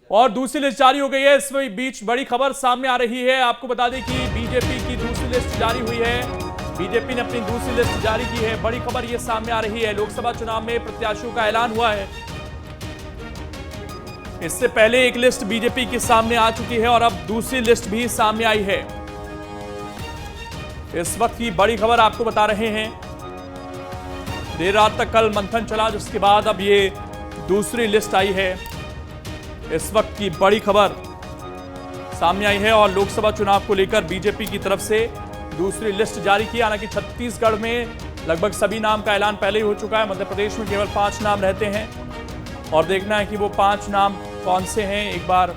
और दूसरी लिस्ट जारी हो गई है। इस बीच बड़ी खबर सामने आ रही है। आपको बता दें कि बीजेपी की दूसरी लिस्ट जारी हुई है। बीजेपी ने अपनी दूसरी लिस्ट जारी की है। बड़ी खबर यह सामने आ रही है, लोकसभा चुनाव में प्रत्याशियों का ऐलान हुआ है। इससे पहले एक लिस्ट बीजेपी के सामने आ चुकी है और अब दूसरी लिस्ट भी सामने आई है। इस वक्त की बड़ी खबर आपको बता रहे हैं। देर रात तक कल मंथन चला, जिसके बाद अब ये दूसरी लिस्ट आई है। इस वक्त की बड़ी खबर सामने आई है और लोकसभा चुनाव को लेकर बीजेपी की तरफ से दूसरी लिस्ट जारी की। हालांकि छत्तीसगढ़ में लगभग सभी नाम का ऐलान पहले ही हो चुका है। मध्य प्रदेश में केवल 5 नाम रहते हैं और देखना है कि वो 5 नाम कौन से हैं। एक बार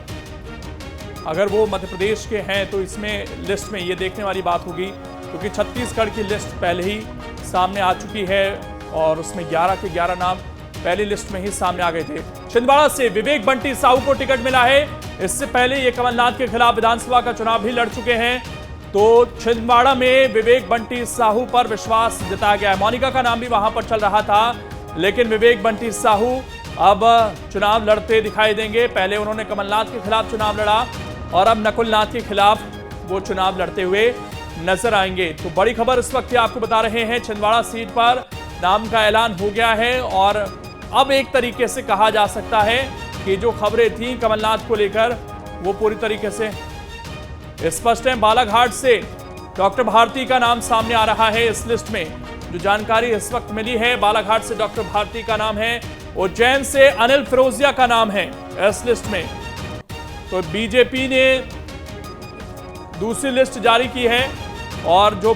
अगर वो मध्य प्रदेश के हैं तो इसमें लिस्ट में ये देखने वाली बात होगी, क्योंकि छत्तीसगढ़ की लिस्ट पहले ही सामने आ चुकी है और उसमें 11 के 11 नाम पहली लिस्ट में ही सामने आ गए थे। छिंदवाड़ा से विवेक बंटी साहू को टिकट मिला है। इससे पहले ये कमलनाथ के खिलाफ विधानसभा का चुनाव भी लड़ चुके हैं। तो छिंदवाड़ा में विवेक बंटी साहू पर विश्वास जताया गया है। मोनिका का नाम भी वहां पर चल रहा था, लेकिन विवेक बंटी साहू अब चुनाव लड़ते दिखाई देंगे। पहले उन्होंने कमलनाथ के खिलाफ चुनाव लड़ा और अब नकुलनाथ के खिलाफ वो चुनाव लड़ते हुए नजर आएंगे। तो बड़ी खबर इस वक्त आपको बता रहे हैं, छिंदवाड़ा सीट पर नाम का ऐलान हो गया है और अब एक तरीके से कहा जा सकता है कि जो खबरें थी कमलनाथ को लेकर वो पूरी तरीके से स्पष्ट है। बालाघाट से डॉक्टर भारती का नाम सामने आ रहा है इस लिस्ट में। जो जानकारी इस वक्त मिली है, बालाघाट से डॉक्टर भारती का नाम है। उज्जैन से अनिल फिरोजिया का नाम है इस लिस्ट में। तो बीजेपी ने दूसरी लिस्ट जारी की है और जो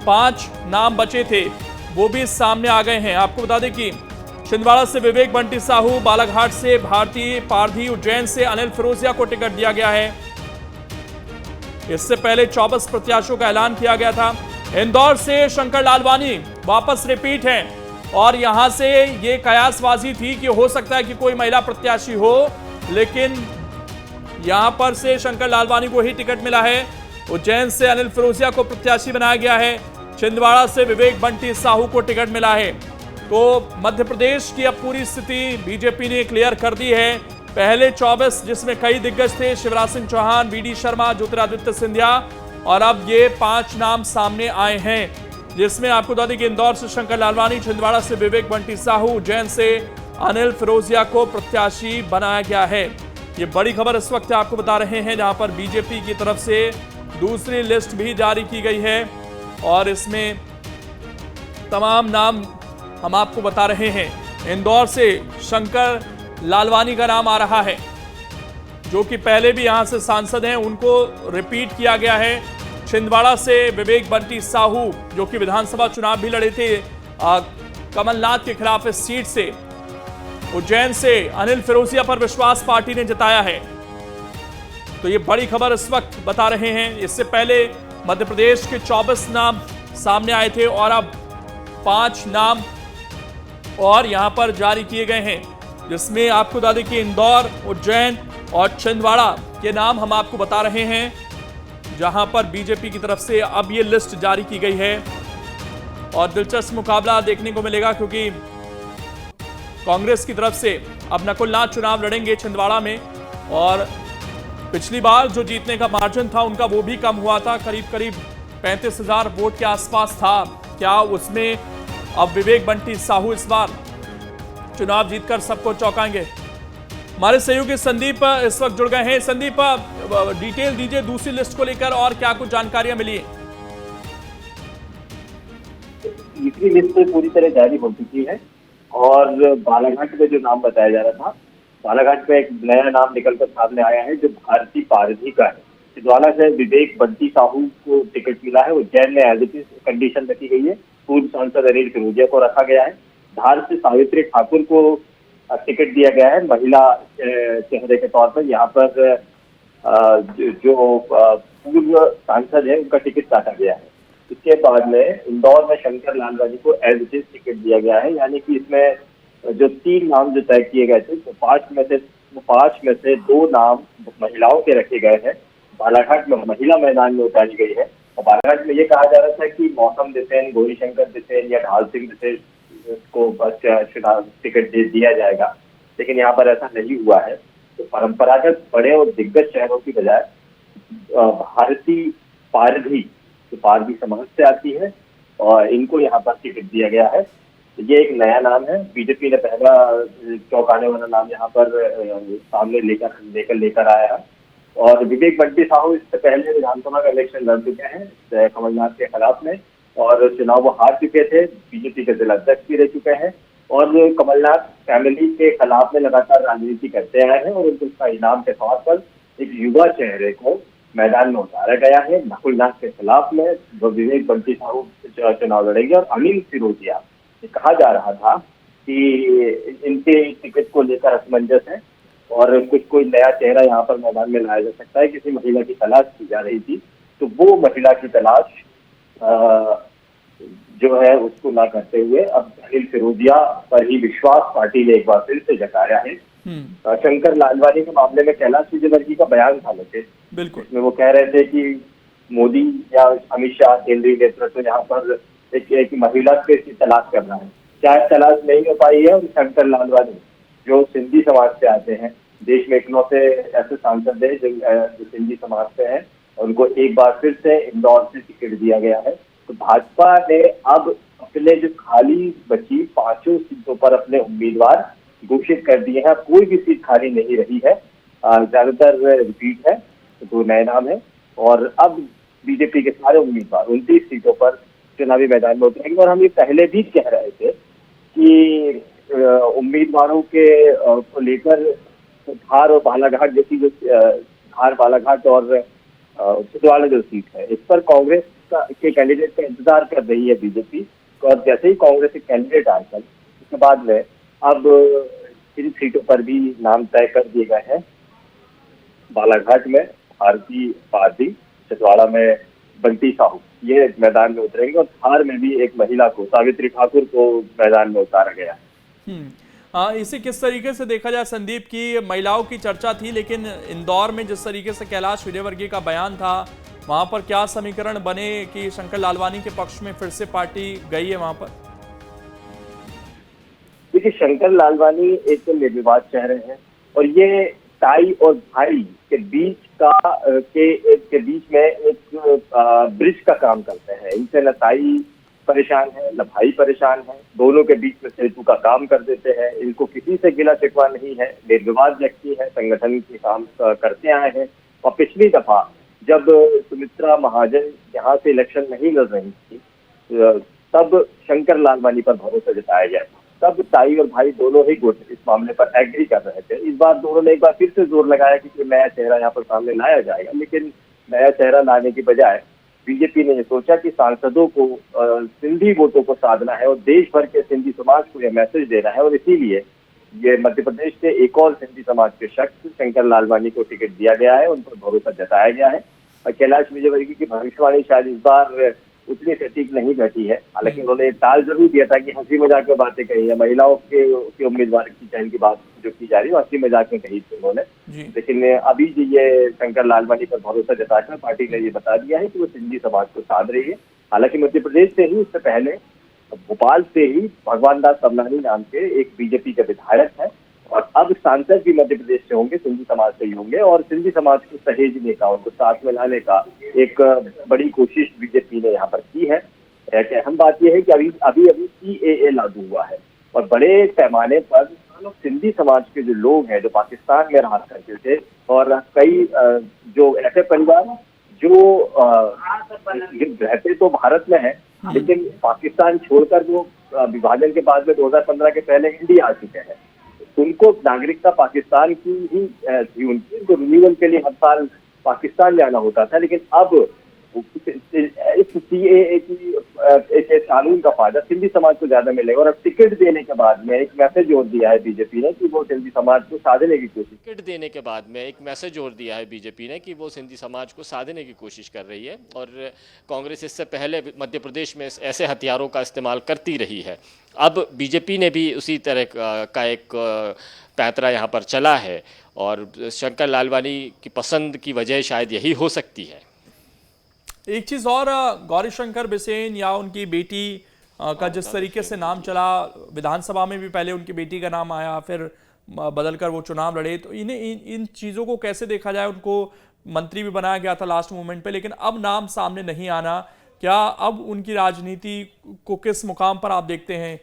5 नाम बचे थे वो भी सामने आ गए हैं। आपको बता दें कि छिंदवाड़ा से विवेक बंटी साहू, बालाघाट से भारती पारधी, उज्जैन से अनिल फिरोजिया को टिकट दिया गया है। इससे पहले 24 प्रत्याशियों का ऐलान किया गया था। इंदौर से शंकर लालवानी वापस रिपीट हैं और यहां से ये कयासबाजी थी कि हो सकता है कि कोई महिला प्रत्याशी हो, लेकिन यहां पर से शंकर लालवानी को ही टिकट मिला है। उज्जैन से अनिल फिरोजिया को प्रत्याशी बनाया गया है। छिंदवाड़ा से विवेक बंटी साहू को टिकट मिला है। तो मध्य प्रदेश की अब पूरी स्थिति बीजेपी ने क्लियर कर दी है। पहले 24 जिसमें कई दिग्गज थे, शिवराज सिंह चौहान, वीडी शर्मा, ज्योतिरादित्य सिंधिया, और अब ये 5 नाम सामने आए हैं, जिसमें आपको बता दें कि इंदौर से शंकर लालवानी, छिंदवाड़ा से विवेक बंटी साहू, उज्जैन से अनिल फिरोजिया को प्रत्याशी बनाया गया है। ये बड़ी खबर इस वक्त आपको बता रहे हैं, जहां पर बीजेपी की तरफ से दूसरी लिस्ट भी जारी की गई है और इसमें तमाम नाम हम आपको बता रहे हैं। इंदौर से शंकर लालवानी का नाम आ रहा है, जो कि पहले भी यहां से सांसद हैं, उनको रिपीट किया गया है। छिंदवाड़ा से विवेक बंटी साहू, जो कि विधानसभा चुनाव भी लड़े थे कमलनाथ के खिलाफ इस सीट से। उज्जैन से अनिल फिरोजिया पर विश्वास पार्टी ने जताया है। तो ये बड़ी खबर इस वक्त बता रहे हैं। इससे पहले मध्य प्रदेश के 24 नाम सामने आए थे और अब 5 नाम और यहां पर जारी किए गए हैं, जिसमें आपको बता दें कि इंदौर, उज्जैन और छिंदवाड़ा के नाम हम आपको बता रहे हैं, जहां पर बीजेपी की तरफ से अब ये लिस्ट जारी की गई है। और दिलचस्प मुकाबला देखने को मिलेगा, क्योंकि कांग्रेस की तरफ से अब नकुलनाथ चुनाव लड़ेंगे छिंदवाड़ा में और पिछली बार जो जीतने का मार्जिन था उनका वो भी कम हुआ था, करीब करीब 35,000 वोट के आसपास था। क्या उसमें अब विवेक बंटी साहू इस बार चुनाव जीतकर सबको चौंकाएंगे? हमारे सहयोगी संदीप इस वक्त जुड़ गए हैं। संदीप, डिटेल दीजिए दूसरी लिस्ट को लेकर और क्या कुछ जानकारियां मिली है? तीसरी लिस्ट पूरी तरह जारी हो चुकी है और बालाघाट में जो नाम बताया जा रहा था, बालाघाट में एक नया नाम निकलकर सामने आया है जो भारती पारधी का है। छिंदवाड़ा से विवेक बंटी साहू को टिकट मिला है। उज्जैन में एज इट इज कंडीशन रखी गई है, पूर्व सांसद अनिल फिरोजिया को रखा गया है। धार से सावित्री ठाकुर को टिकट दिया गया है महिला चेहरे के तौर पर। यहाँ पर जो पूर्व सांसद है उनका टिकट काटा गया है। इसके बाद में इंदौर में शंकर लालवानी को एज इट इज टिकट दिया गया है, यानी कि इसमें जो 3 नाम जो तय किए गए थे वो 5 में से 2 नाम महिलाओं के रखे गए हैं। बालाघाट में महिला मैदान में उतारी गई है और बालाघाट में ये कहा जा रहा था कि मौसम बिसेन, गौरीशंकर बिसेन या ढाल सिंह बिसेन को बस चुनाव टिकट दिया जाएगा, लेकिन यहाँ पर ऐसा नहीं हुआ है। तो परंपरागत बड़े और दिग्गज शहरों की बजाय भारतीय पारधी, जो पारधी समाज से आती है, और इनको यहाँ पर टिकट दिया गया है। ये एक नया नाम है। बीजेपी ने पहला चौंकाने वाला नाम यहाँ पर सामने लेकर आया है। और विवेक बंटी साहू इससे पहले विधानसभा का इलेक्शन लड़ चुके हैं कमलनाथ के खिलाफ में, और चुनाव वो हार चुके थे। बीजेपी के जिला अध्यक्ष भी रह चुके हैं, और कमलनाथ फैमिली के खिलाफ में लगातार राजनीति करते आए हैं, और उनको उसका इनाम के तौर पर एक युवा चेहरे को मैदान में उतारा गया है। नकुलनाथ के खिलाफ में वो विवेक बंटी साहू चुनाव लड़ेंगे। और अनिल फिरोजिया, कहा जा रहा था कि इनके टिकट को लेकर असमंजस है और कोई नया चेहरा यहाँ पर मैदान में लाया जा सकता है। किसी महिला की तलाश की जा रही थी, तो वो महिला की तलाश जो है उसको ना करते हुए अब अनिल फिरोजिया पर ही विश्वास पार्टी ने एक बार फिर से जताया है। शंकर लालवानी के मामले में कैलाश विजयवर्गीय का बयान था लेकिन बिल्कुल, इसमें वो कह रहे थे कि मोदी या अमित शाह केंद्रीय नेतृत्व यहाँ पर एक महिला के तलाश कर रहा है। क्या तलाश नहीं हो पाई है? और शंकर लालवानी जो सिंधी समाज से आते हैं, देश में इकलौते ऐसे सांसद है जो सिंधी समाज से हैं, उनको एक बार फिर से इंदौर से टिकट दिया गया है। तो भाजपा ने अब अपने जो खाली बची 5 सीटों पर अपने उम्मीदवार घोषित कर दिए हैं। कोई भी सीट खाली नहीं रही है, ज्यादातर रिपीट है, तो नए नाम है। और अब बीजेपी के सारे उम्मीदवार 29 सीटों पर चुनावी मैदान में उतरेंगे। और हम ये पहले भी कह रहे थे कि उम्मीदवारों के को लेकर धार और बालाघाट जैसी जो धार, बालाघाट और छिंदवाड़ा जो सीट है, इस पर कांग्रेस के कैंडिडेट का इंतजार कर रही है बीजेपी। और जैसे ही कांग्रेस के कैंडिडेट आए कल, उसके बाद में अब इन सीटों पर भी नाम तय कर दिए गए हैं। बालाघाट में भारती पारधी, छिंदवाड़ा में बंटी साहू ये मैदान में उतरेंगे, और धार में भी एक महिला को, सावित्री ठाकुर को मैदान में उतारा गया है। इसे किस तरीके से देखा जाए संदीप की महिलाओं की चर्चा थी, लेकिन इंदौर में जिस तरीके से कैलाश विजयवर्गीय का बयान था, वहां पर क्या समीकरण बने कि शंकर लालवानी के पक्ष में फिर से पार्टी गई है वहां पर? देखिए, शंकर लालवानी एक तो निर्विवाद चेहरे हैं, और ये ताई और भाई के बीच के बीच में एक ब्रिज का काम करते हैं। इनसे न ताई परेशान है न भाई परेशान है, दोनों के बीच में सेतु का काम कर देते हैं। इनको किसी से गिला शिकवा नहीं है, निर्विवाद व्यक्ति है, संगठन के काम करते आए हैं। और पिछली दफा जब सुमित्रा महाजन यहाँ से इलेक्शन नहीं लड़ रही थी, तब शंकर लालवानी पर भरोसा जताया गया था। तब ताई और भाई दोनों ही गुट इस मामले पर एग्री कर रहे थे। इस बार दोनों ने एक बार फिर से जोर लगाया कि कोई नया चेहरा यहाँ पर सामने लाया जाएगा, लेकिन नया चेहरा लाने की बजाय बीजेपी ने ये सोचा कि सांसदों को सिंधी वोटों को साधना है और देश भर के सिंधी समाज को यह मैसेज देना है, और इसीलिए ये मध्य प्रदेश से एक और सिंधी समाज के शख्स शंकर लालवानी को टिकट दिया गया है, उन पर भरोसा जताया गया है। और कैलाश विजयवर्गीय की भविष्यवाणी शायद इस बार उतनी सटीक नहीं बैठी है, हालांकि उन्होंने टाल जरूर दिया था कि हंसी मजाक में बातें कही है। महिलाओं के उम्मीदवार की चयन की बात जो की जा रही है हंसी मजाक में कही थी उन्होंने, लेकिन अभी जो ये शंकर लालवानी पर भरोसा जताकर पार्टी ने ये बता दिया है कि वो सिंधी समाज को साध रही है। हालांकि मध्य प्रदेश से ही, इससे पहले भोपाल से ही भगवान दास सबलानी नाम के एक बीजेपी के विधायक है, और अब सांसद भी मध्य प्रदेश से होंगे, सिंधी समाज से ही होंगे। और सिंधी समाज को सहेजने का, उनको साथ में लाने का एक बड़ी कोशिश बीजेपी ने यहाँ पर की है। एक अहम बात यह है कि अभी CAA लागू हुआ है, और बड़े पैमाने पर सिंधी समाज के जो लोग हैं, जो पाकिस्तान में रहा करते थे, और कई जो ऐसे परिवार जो रहते तो भारत में है, लेकिन पाकिस्तान छोड़कर जो विभाजन के बाद में 2015 के पहले इंडिया आ चुके हैं, उनको नागरिकता पाकिस्तान की ही थी उनकी, तो रिन्यूअल के लिए हर साल पाकिस्तान जाना होता था। लेकिन अब इस CAA की इस कानून का फायदा सिंधी समाज को ज्यादा मिलेगा, और अब टिकट देने के बाद में एक मैसेज जोर दिया है बीजेपी ने कि वो सिंधी समाज को साधने की कोशिश, टिकट देने के बाद में एक मैसेज जोर दिया है बीजेपी ने कि वो सिंधी समाज को साधने की कोशिश कर रही है। और कांग्रेस इससे पहले मध्य प्रदेश में ऐसे हथियारों का इस्तेमाल करती रही है। अब बीजेपी ने भी उसी तरह का एक पैंतरा यहाँ पर चला है, और शंकर लालवानी की पसंद की वजह शायद यही हो सकती है। एक चीज और, गौरीशंकर बिसेन या उनकी बेटी का जिस तरीके से नाम चला, विधानसभा में भी पहले उनकी बेटी का नाम आया, फिर बदलकर वो चुनाव लड़े, तो इन्हें इन चीज़ों को कैसे देखा जाए? उनको मंत्री भी बनाया गया था लास्ट मोमेंट पे, लेकिन अब नाम सामने नहीं आना, क्या अब उनकी राजनीति को किस मुकाम पर आप देखते हैं?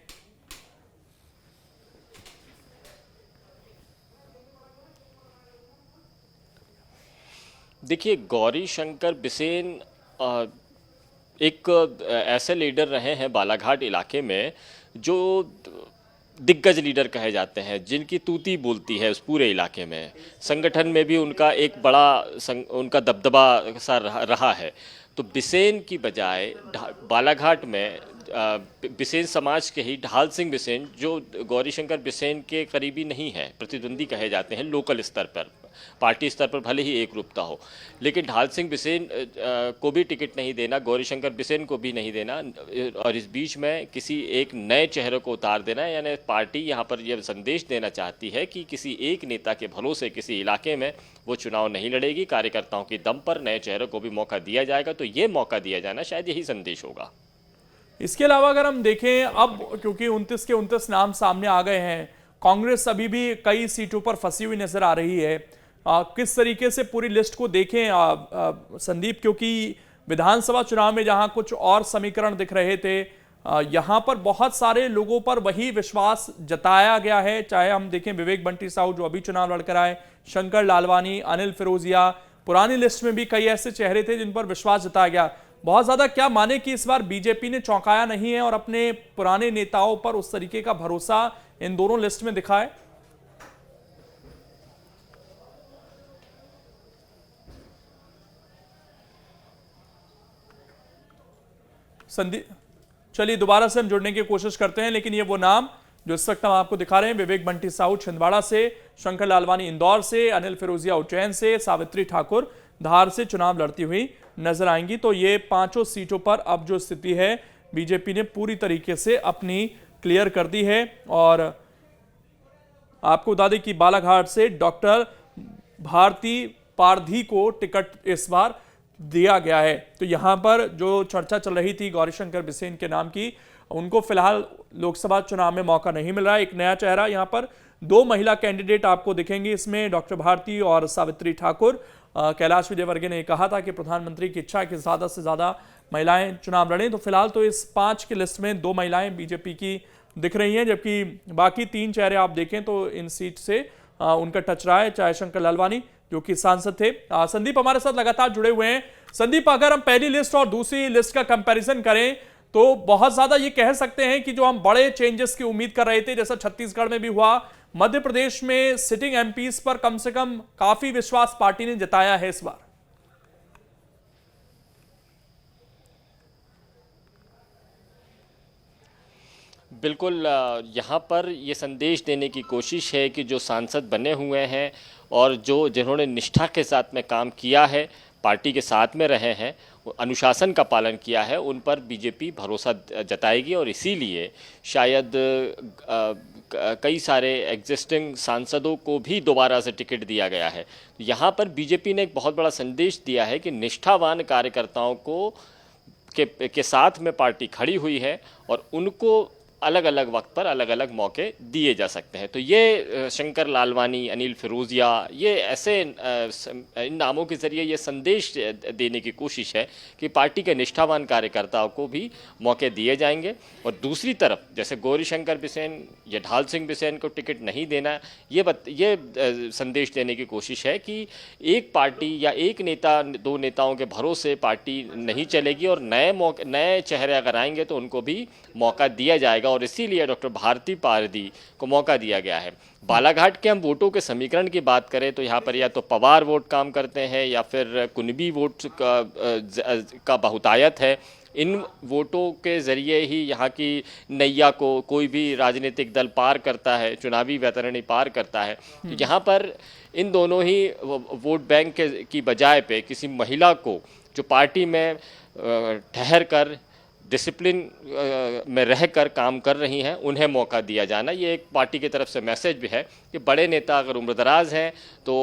देखिए, गौरी शंकर बिसेन एक ऐसे लीडर रहे हैं बालाघाट इलाके में जो दिग्गज लीडर कहे जाते हैं, जिनकी तूती बोलती है उस पूरे इलाके में। संगठन में भी उनका एक बड़ा उनका दबदबा सा रहा है। तो बिसेन की बजाय बालाघाट में बिसेन समाज के ही ढाल सिंह बिसेन, जो गौरीशंकर बिसेन के करीबी नहीं है, प्रतिद्वंदी कहे जाते हैं लोकल स्तर पर, पार्टी स्तर पर भले ही एक रूपता हो, लेकिन ढाल सिंह बिसेन को भी टिकट नहीं देना, गौरीशंकर बिसेन को भी नहीं देना, और इस बीच में किसी एक नए चेहरे को उतार देना। यानी पार्टी यहाँ पर यह संदेश देना चाहती है कि किसी एक नेता के भरोसे किसी इलाके में वो चुनाव नहीं लड़ेगी, कार्यकर्ताओं की दम पर नए चेहरे को भी मौका दिया जाएगा। तो ये मौका दिया जाना शायद यही संदेश होगा। इसके अलावा अगर हम देखें, अब क्योंकि 29 के 29 नाम सामने आ गए हैं, कांग्रेस अभी भी कई सीटों पर फंसी हुई नजर आ रही है। किस तरीके से पूरी लिस्ट को देखें संदीप, क्योंकि विधानसभा चुनाव में जहां कुछ और समीकरण दिख रहे थे, यहां पर बहुत सारे लोगों पर वही विश्वास जताया गया है। चाहे हम देखें विवेक बंटी साहू जो अभी चुनाव लड़कर आए, शंकर लालवानी, अनिल फिरोजिया, पुरानी लिस्ट में भी कई ऐसे चेहरे थे जिन पर विश्वास जताया गया। बहुत ज्यादा क्या माने कि इस बार बीजेपी ने चौंकाया नहीं है और अपने पुराने नेताओं पर उस तरीके का भरोसा इन दोनों लिस्ट में दिखा है? संदीप, चलिए दोबारा से हम जुड़ने की कोशिश करते हैं, लेकिन ये वो नाम जो इस वक्त हम आपको दिखा रहे हैं, विवेक बंटी साहू छिंदवाड़ा से, शंकर लालवानी इंदौर से, अनिल फिरोजिया उज्जैन से, सावित्री ठाकुर धार से चुनाव लड़ती हुई नजर आएंगी। तो ये पांचों सीटों पर अब जो स्थिति है, बीजेपी ने पूरी तरीके से अपनी क्लियर कर दी है। और आपको बता दें कि बालाघाट से डॉक्टर भारती पारधी को टिकट इस बार दिया गया है। तो यहां पर जो चर्चा चल रही थी गौरीशंकर बिसेन के नाम की, उनको फिलहाल लोकसभा चुनाव में मौका नहीं मिल रहा है। एक नया चेहरा, यहां पर दो महिला कैंडिडेट आपको दिखेंगे, इसमें डॉक्टर भारती और सावित्री ठाकुर। कैलाश विजयवर्गीय ने कहा था कि प्रधानमंत्री की इच्छा है कि ज्यादा से ज्यादा महिलाएं चुनाव लड़ें। तो फिलहाल तो इस 5 की लिस्ट में 2 महिलाएं बीजेपी की दिख रही हैं, जबकि बाकी 3 चेहरे आप देखें तो इन सीट से उनका टच रहा है, चाहे शंकर लालवानी जो कि सांसद थे। संदीप हमारे साथ लगातार जुड़े हुए हैं। संदीप, अगर हम पहली लिस्ट और दूसरी लिस्ट का कंपैरिजन करें तो बहुत ज्यादा ये कह सकते हैं कि जो हम बड़े चेंजेस की उम्मीद कर रहे थे, जैसा छत्तीसगढ़ में भी हुआ, मध्य प्रदेश में सिटिंग एमपीज पर कम से कम काफी विश्वास पार्टी ने जताया है इस बार। बिल्कुल, यहाँ पर ये संदेश देने की कोशिश है कि जो सांसद बने हुए हैं और जिन्होंने निष्ठा के साथ में काम किया है, पार्टी के साथ में रहे हैं, अनुशासन का पालन किया है, उन पर बीजेपी भरोसा जताएगी। और इसीलिए शायद कई सारे एग्जिस्टिंग सांसदों को भी दोबारा से टिकट दिया गया है। यहाँ पर बीजेपी ने एक बहुत बड़ा संदेश दिया है कि निष्ठावान कार्यकर्ताओं को के साथ में पार्टी खड़ी हुई है और उनको अलग अलग वक्त पर अलग अलग मौके दिए जा सकते हैं। तो ये शंकर लालवानी, अनिल फिरोजिया, ये ऐसे इन नामों के ज़रिए ये संदेश देने की कोशिश है कि पार्टी के निष्ठावान कार्यकर्ताओं को भी मौके दिए जाएंगे। और दूसरी तरफ जैसे गौरीशंकर बिसेन या ढाल सिंह बिसेन को टिकट नहीं देना, ये संदेश देने की कोशिश है कि एक पार्टी या एक नेता, 2 नेताओं के भरोसे पार्टी नहीं चलेगी और नए चेहरे अगर आएंगे तो उनको भी मौका दिया जाएगा। और इसीलिए डॉक्टर भारती पारधी को मौका दिया गया है। बालाघाट के हम वोटों के समीकरण की बात करें तो यहाँ पर या तो पवार वोट काम करते हैं या फिर कुनबी वोट का बहुतायत है। इन वोटों के ज़रिए ही यहाँ की नैया को कोई भी राजनीतिक दल पार करता है, चुनावी वैतरणी पार करता है। तो यहाँ पर इन दोनों ही वोट बैंक की बजाय पे किसी महिला को जो पार्टी में ठहर कर डिसिप्लिन में रहकर काम कर रही हैं, उन्हें मौका दिया जाना, ये एक पार्टी की तरफ से मैसेज भी है कि बड़े नेता अगर उम्रदराज हैं तो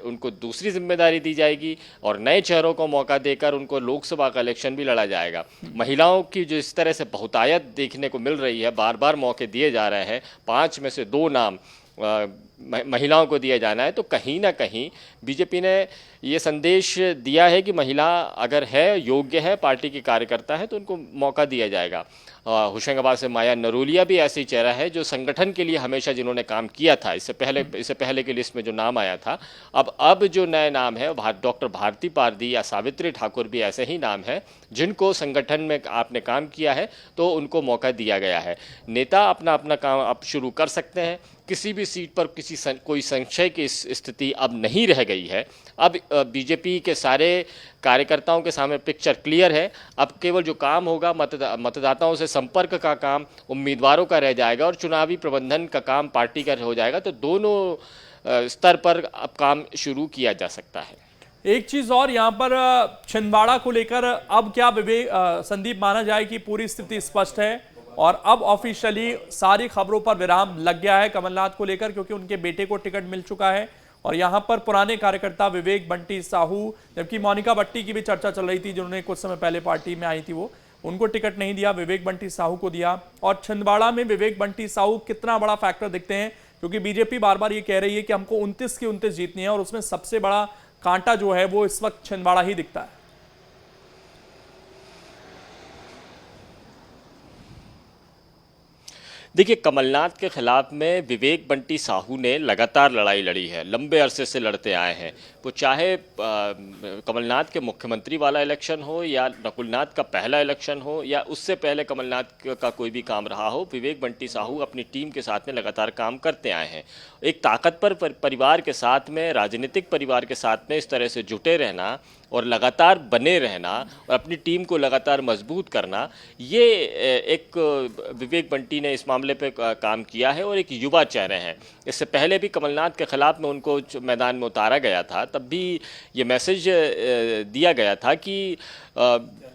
उनको दूसरी जिम्मेदारी दी जाएगी और नए चेहरों को मौका देकर उनको लोकसभा का इलेक्शन भी लड़ा जाएगा। महिलाओं की जो इस तरह से बहुतायत देखने को मिल रही है, बार बार मौके दिए जा रहे हैं, 5 में से 2 नाम महिलाओं को दिया जाना है, तो कहीं ना कहीं बीजेपी ने ये संदेश दिया है कि महिला अगर है, योग्य है, पार्टी की कार्यकर्ता है, तो उनको मौका दिया जाएगा। होशंगाबाद से माया नरोलिया भी ऐसी चेहरा है जो संगठन के लिए हमेशा जिन्होंने काम किया था, इससे पहले की लिस्ट में जो नाम आया था। अब जो नए नाम है डॉक्टर भारती पारदी या सावित्री ठाकुर भी ऐसे ही नाम है जिनको संगठन में आपने काम किया है, तो उनको मौका दिया गया है। नेता अपना अपना काम अब शुरू कर सकते हैं। किसी भी सीट पर कोई संशय की स्थिति अब नहीं रह गई है। अब बीजेपी के सारे कार्यकर्ताओं के सामने पिक्चर क्लियर है। अब केवल जो काम होगा मतदाताओं से संपर्क का काम उम्मीदवारों का रह जाएगा और चुनावी प्रबंधन का काम पार्टी का हो जाएगा। तो दोनों स्तर पर अब काम शुरू किया जा सकता है। एक चीज और यहाँ पर छिंदवाड़ा को लेकर अब क्या संदीप माना जाए कि पूरी स्थिति स्पष्ट है और अब ऑफिशियली सारी खबरों पर विराम लग गया है कमलनाथ को लेकर, क्योंकि उनके बेटे को टिकट मिल चुका है और यहाँ पर पुराने कार्यकर्ता विवेक बंटी साहू, जबकि मोनिका भट्टी की भी चर्चा चल रही थी जिन्होंने कुछ समय पहले पार्टी में आई थी, वो उनको टिकट नहीं दिया, विवेक बंटी साहू को दिया। और छिंदवाड़ा में विवेक बंटी साहू कितना बड़ा फैक्टर दिखते हैं, क्योंकि बीजेपी बार बार ये कह रही है कि हमको 29 की 29 जीतनी है और उसमें सबसे बड़ा कांटा जो है वो इस वक्त छिंदवाड़ा ही दिखता है। देखिए, कमलनाथ के खिलाफ में विवेक बंटी साहू ने लगातार लड़ाई लड़ी है, लंबे अरसे से लड़ते आए हैं। वो चाहे कमलनाथ के मुख्यमंत्री वाला इलेक्शन हो या नकुलनाथ का पहला इलेक्शन हो या उससे पहले कमलनाथ का कोई भी काम रहा हो, विवेक बंटी साहू अपनी टीम के साथ में लगातार काम करते आए हैं। एक ताकतवर परिवार के साथ में, राजनीतिक परिवार के साथ में इस तरह से जुटे रहना और लगातार बने रहना और अपनी टीम को लगातार मजबूत करना, ये एक विवेक बंटी ने इस मामले पे काम किया है और एक युवा चेहरे हैं। इससे पहले भी कमलनाथ के खिलाफ में उनको मैदान में उतारा गया था, तब भी ये मैसेज दिया गया था कि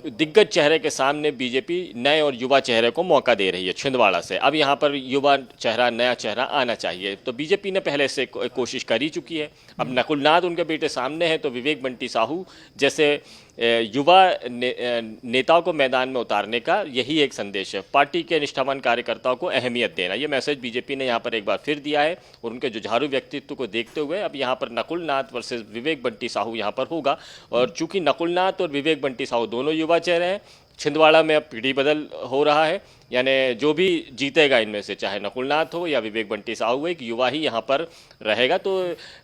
दिग्गज चेहरे के सामने बीजेपी नए और युवा चेहरे को मौका दे रही है छिंदवाड़ा से। अब यहाँ पर युवा चेहरा, नया चेहरा आना चाहिए। तो बीजेपी ने पहले से कोशिश कर ही चुकी है। अब नकुलनाथ उनके बेटे सामने हैं, तो विवेक बंटी साहू जैसे युवा नेताओं को मैदान में उतारने का यही एक संदेश है। पार्टी के निष्ठावान कार्यकर्ताओं को अहमियत देना, ये मैसेज बीजेपी ने यहाँ पर एक बार फिर दिया है। और उनके जुझारू व्यक्तित्व को देखते हुए अब यहाँ पर नकुलनाथ वर्सेस विवेक बंटी साहू यहाँ पर होगा। और चूंकि नकुलनाथ और विवेक बंटी साहू दोनों युवा चेहरे हैं, छिंदवाड़ा में अब पीढ़ी बदल हो रहा है। यानी जो भी जीतेगा इनमें से, चाहे नकुलनाथ हो या विवेक बंटी साहू, एक युवा ही यहाँ पर रहेगा। तो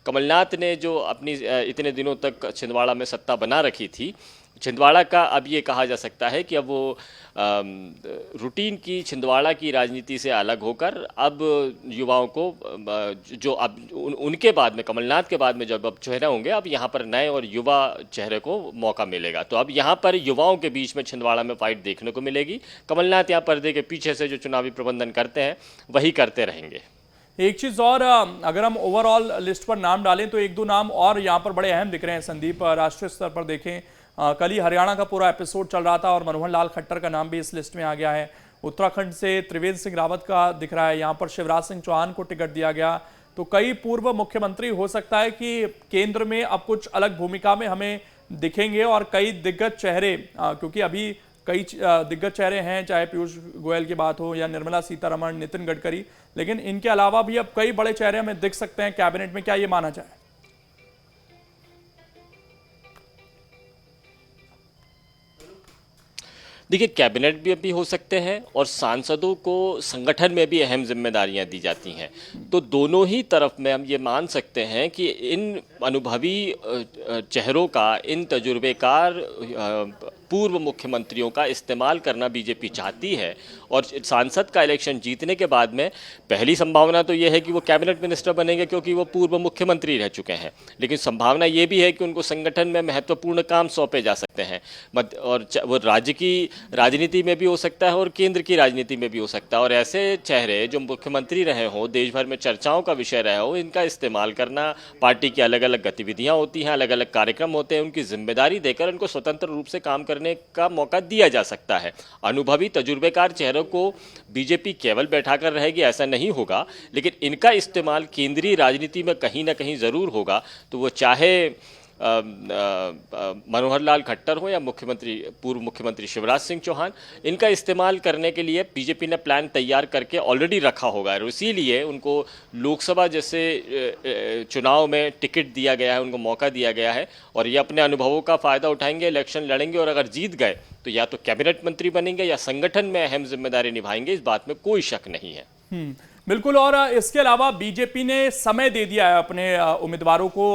कमलनाथ ने जो अपनी इतने दिनों तक छिंदवाड़ा में सत्ता बना रखी थी, छिंदवाड़ा का अब ये कहा जा सकता है कि अब वो रूटीन की छिंदवाड़ा की राजनीति से अलग होकर अब युवाओं को जो अब उनके बाद में, कमलनाथ के बाद में जब अब चेहरे होंगे, अब यहाँ पर नए और युवा चेहरे को मौका मिलेगा। तो अब यहाँ पर युवाओं के बीच में छिंदवाड़ा में फाइट देखने को मिलेगी। कमलनाथ यहाँ पर्दे के पीछे से जो चुनावी प्रबंधन करते हैं वही करते रहेंगे। एक चीज और, अगर हम ओवरऑल लिस्ट पर नाम डालें तो एक दो नाम और यहाँ पर बड़े अहम दिख रहे हैं संदीप। राष्ट्रीय स्तर पर देखें, कल ही हरियाणा का पूरा एपिसोड चल रहा था और मनोहर लाल खट्टर का नाम भी इस लिस्ट में आ गया है। उत्तराखंड से त्रिवेंद्र सिंह रावत का दिख रहा है, यहाँ पर शिवराज सिंह चौहान को टिकट दिया गया। तो कई पूर्व मुख्यमंत्री हो सकता है कि केंद्र में अब कुछ अलग भूमिका में हमें दिखेंगे और कई दिग्गज चेहरे, क्योंकि अभी कई दिग्गज चेहरे हैं, चाहे पीयूष गोयल की बात हो या निर्मला सीतारमण, नितिन गडकरी, लेकिन इनके अलावा भी अब कई बड़े चेहरे हमें दिख सकते हैं कैबिनेट में। क्या ये माना जाए? देखिए, कैबिनेट भी अभी हो सकते हैं और सांसदों को संगठन में भी अहम जिम्मेदारियां दी जाती हैं। तो दोनों ही तरफ में हम ये मान सकते हैं कि इन अनुभवी चेहरों का, इन तजुर्बेकार पूर्व मुख्यमंत्रियों का इस्तेमाल करना बीजेपी चाहती है। और सांसद का इलेक्शन जीतने के बाद में पहली संभावना तो ये है कि वो कैबिनेट मिनिस्टर बनेंगे, क्योंकि वो पूर्व मुख्यमंत्री रह चुके हैं। लेकिन संभावना ये भी है कि उनको संगठन में महत्वपूर्ण काम सौंपे जा सकते हैं। और वो राज्य की राजनीति में भी हो सकता है और केंद्र की राजनीति में भी हो सकता है। और ऐसे चेहरे जो मुख्यमंत्री रहे हों, देश भर में चर्चाओं का विषय रहे हो, इनका इस्तेमाल करना, पार्टी की अलग अलग गतिविधियाँ होती हैं, अलग अलग कार्यक्रम होते हैं, उनकी जिम्मेदारी देकर उनको स्वतंत्र रूप से काम करने का मौका दिया जा सकता है। अनुभवी तजुर्बेकार चेहरों को बीजेपी केवल बैठाकर रहेगी ऐसा नहीं होगा, लेकिन इनका इस्तेमाल केंद्रीय राजनीति में कहीं ना कहीं ज़रूर होगा। तो वो चाहे मनोहर लाल खट्टर हो या पूर्व मुख्यमंत्री शिवराज सिंह चौहान, इनका इस्तेमाल करने के लिए बीजेपी ने प्लान तैयार करके ऑलरेडी रखा होगा और इसीलिए उनको लोकसभा जैसे चुनाव में टिकट दिया गया है, उनको मौका दिया गया है और ये अपने अनुभवों का फ़ायदा उठाएंगे, इलेक्शन लड़ेंगे और अगर जीत गए तो या तो कैबिनेट मंत्री बनेंगे या संगठन में अहम जिम्मेदारी निभाएंगे, इस बात में कोई शक नहीं है। बिल्कुल। और इसके अलावा बीजेपी ने समय दे दिया है अपने उम्मीदवारों को।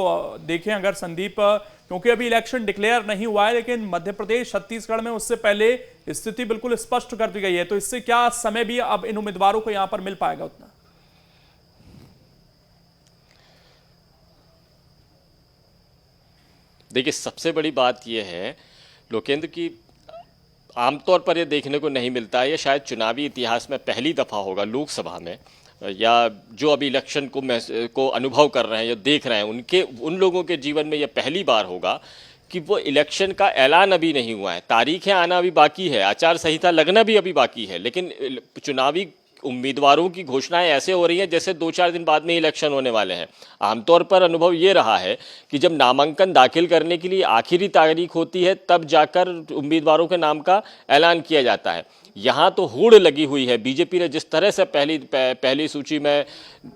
देखें अगर संदीप, क्योंकि अभी इलेक्शन डिक्लेयर नहीं हुआ है, लेकिन मध्य प्रदेश छत्तीसगढ़ में उससे पहले स्थिति बिल्कुल स्पष्ट कर दी गई है, तो इससे क्या समय भी अब इन उम्मीदवारों को यहां पर मिल पाएगा उतना? देखिए, सबसे बड़ी बात यह है लोकेंद्र की आमतौर पर यह देखने को नहीं मिलता है, यह शायद चुनावी इतिहास में पहली दफ़ा होगा लोकसभा में या जो अभी इलेक्शन को अनुभव कर रहे हैं या देख रहे हैं उन लोगों के जीवन में यह पहली बार होगा कि वो इलेक्शन का ऐलान अभी नहीं हुआ है, तारीखें आना अभी बाकी है, आचार संहिता लगना भी अभी बाकी है, लेकिन चुनावी उम्मीदवारों की घोषणाएं ऐसे हो रही हैं जैसे 2-4 दिन बाद में इलेक्शन होने वाले हैं। आमतौर पर अनुभव ये रहा है कि जब नामांकन दाखिल करने के लिए आखिरी तारीख होती है तब जाकर उम्मीदवारों के नाम का ऐलान किया जाता है। यहाँ तो होड़ लगी हुई है। बीजेपी ने जिस तरह से पहली सूची में